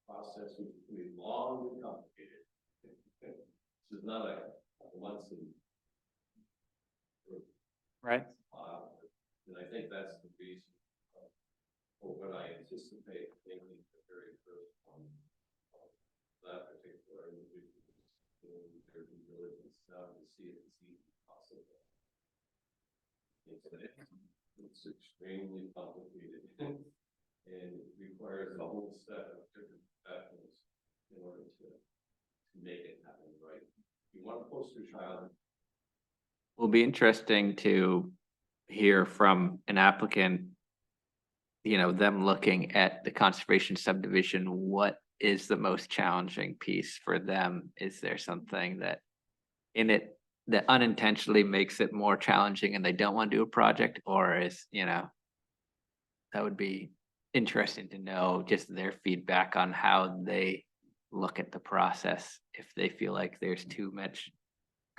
Speaker 2: process, which can be long and complicated. This is not a months and
Speaker 8: Right.
Speaker 2: And I think that's the reason for what I anticipate making the very first one. That particular individual doing their due diligence now to see if it's even possible. It's extremely complicated and it requires a whole set of different professionals in order to make it happen right. You want a poster child.
Speaker 6: Will be interesting to hear from an applicant, you know, them looking at the conservation subdivision, what is the most challenging piece for them? Is there something that in it that unintentionally makes it more challenging and they don't want to do a project, or is, you know, that would be interesting to know just their feedback on how they look at the process, if they feel like there's too much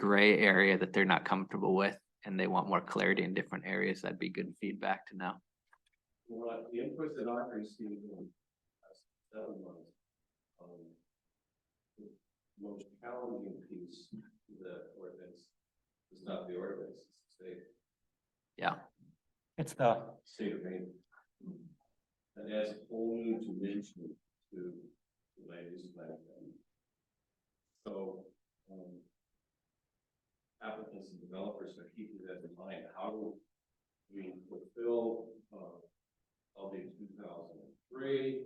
Speaker 6: gray area that they're not comfortable with and they want more clarity in different areas, that'd be good feedback to know.
Speaker 2: Well, the input that I received in 7 months, the most challenging piece of the ordinance is not the ordinance, it's the state.
Speaker 6: Yeah.
Speaker 8: It's the,
Speaker 2: State of Maine. And adds a whole new dimension to the land use plan. So, applicants and developers are keeping that in mind. How do we fulfill, LD 2003?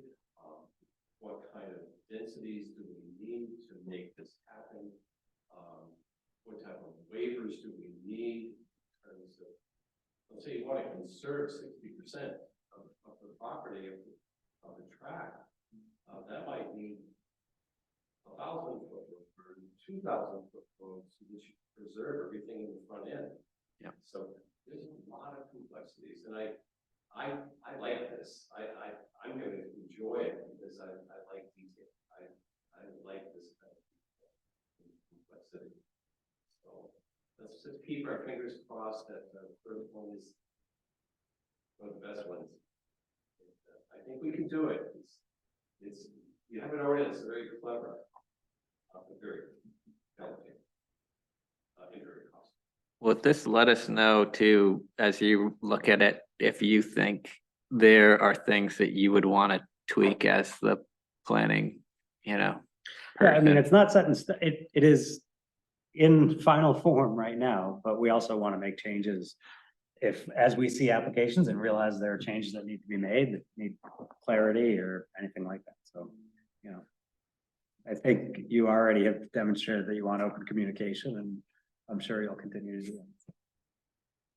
Speaker 2: What kind of densities do we need to make this happen? What type of waivers do we need in terms of, let's say you want to conserve 60% of the property of the tract, that might need 1,000 foot or 2,000 foot roads to just preserve everything in the front end.
Speaker 6: Yeah.
Speaker 2: So there's a lot of complexities, and I like this. I'm going to enjoy it because I like detail. I like this kind of complexity. So let's just keep our fingers crossed that the third one is one of the best ones. I think we can do it. It's you have an ordinance very clever, but very challenging, and very costly.
Speaker 6: Well, this let us know too, as you look at it, if you think there are things that you would want to tweak as the planning,
Speaker 8: yeah, I mean,
Speaker 6: person.
Speaker 8: it's not set in, it is in final form right now, but we also want to make changes. If, as we see applications and realize there are changes that need to be made, that need clarity or anything like that, so, you know. I think you already have demonstrated that you want open communication, and I'm sure you'll continue to do that.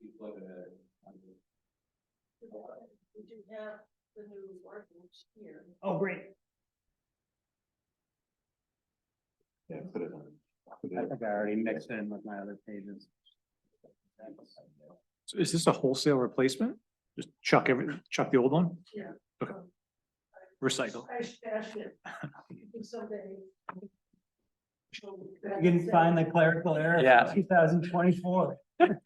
Speaker 2: Keep looking at it.
Speaker 3: We do have the new ordinance here.
Speaker 8: Oh, great.
Speaker 4: Yeah, put it on.
Speaker 8: I think I already mixed in with my other pages.
Speaker 9: So is this a wholesale replacement? Just chuck the old one?
Speaker 3: Yeah.
Speaker 9: Okay. Recycle.
Speaker 3: I stashed it. Someday.
Speaker 8: You can find the clerical error.
Speaker 6: Yeah.
Speaker 8: 2024.
Speaker 3: When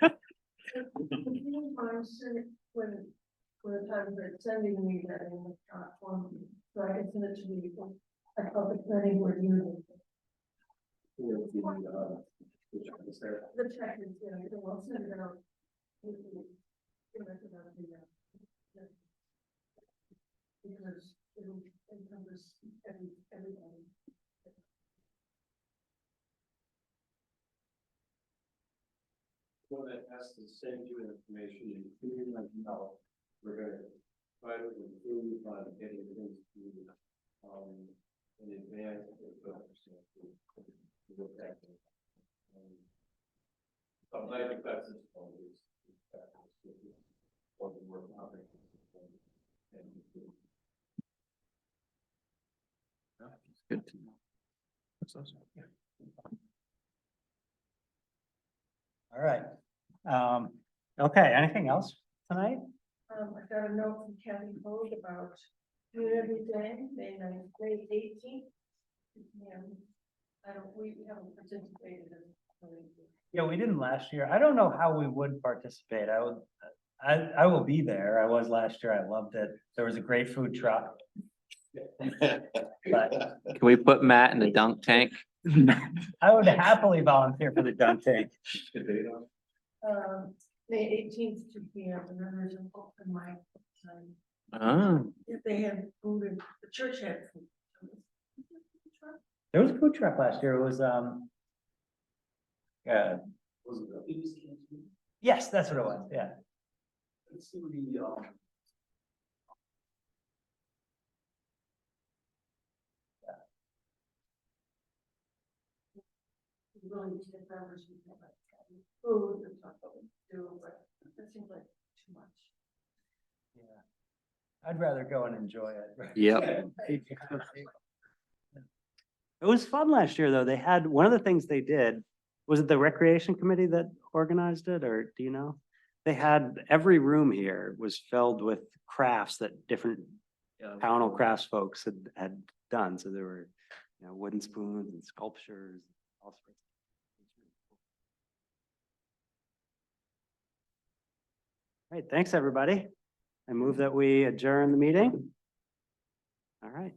Speaker 3: the time for sending me that in the form, so I can send it to the, I call the planning board unit. The check is, yeah, so I'll send it out. Because it encompasses everybody.
Speaker 2: Well, that has to send you information, including like now, we're gonna try to improve on getting things to, in advance of the to look at it. But I think that's just one of these. What the work on it.
Speaker 6: Good to know.
Speaker 8: All right. Okay, anything else tonight?
Speaker 3: I got a note from Kathy Hogue about Community Day, May 9th, May 18th. We haven't participated in.
Speaker 8: Yeah, we didn't last year. I don't know how we would participate. I will be there. I was last year. I loved it. There was a great food truck. But
Speaker 6: Can we put Matt in the dunk tank?
Speaker 8: I would happily volunteer for the dunk tank.
Speaker 3: May 18th, 2 p.m. and then there's an open mic.
Speaker 6: Oh,
Speaker 3: If they had food, and the church had food.
Speaker 8: There was a food truck last year. It was,
Speaker 2: Was it the
Speaker 8: yes, that's what it was. Yeah.
Speaker 2: Let's see the,
Speaker 3: Really take members who have like food and talk about what we do, but that seems like too much.
Speaker 8: Yeah. I'd rather go and enjoy it.
Speaker 6: yep.
Speaker 8: It was fun last year, though. They had, one of the things they did, was it the recreation committee that organized it, or do you know? They had, every room here was filled with crafts that different Pownell crafts folks had done. So there were, wooden spoons and sculptures, all sorts. right, thanks, everybody. I move that we adjourn the meeting. All right.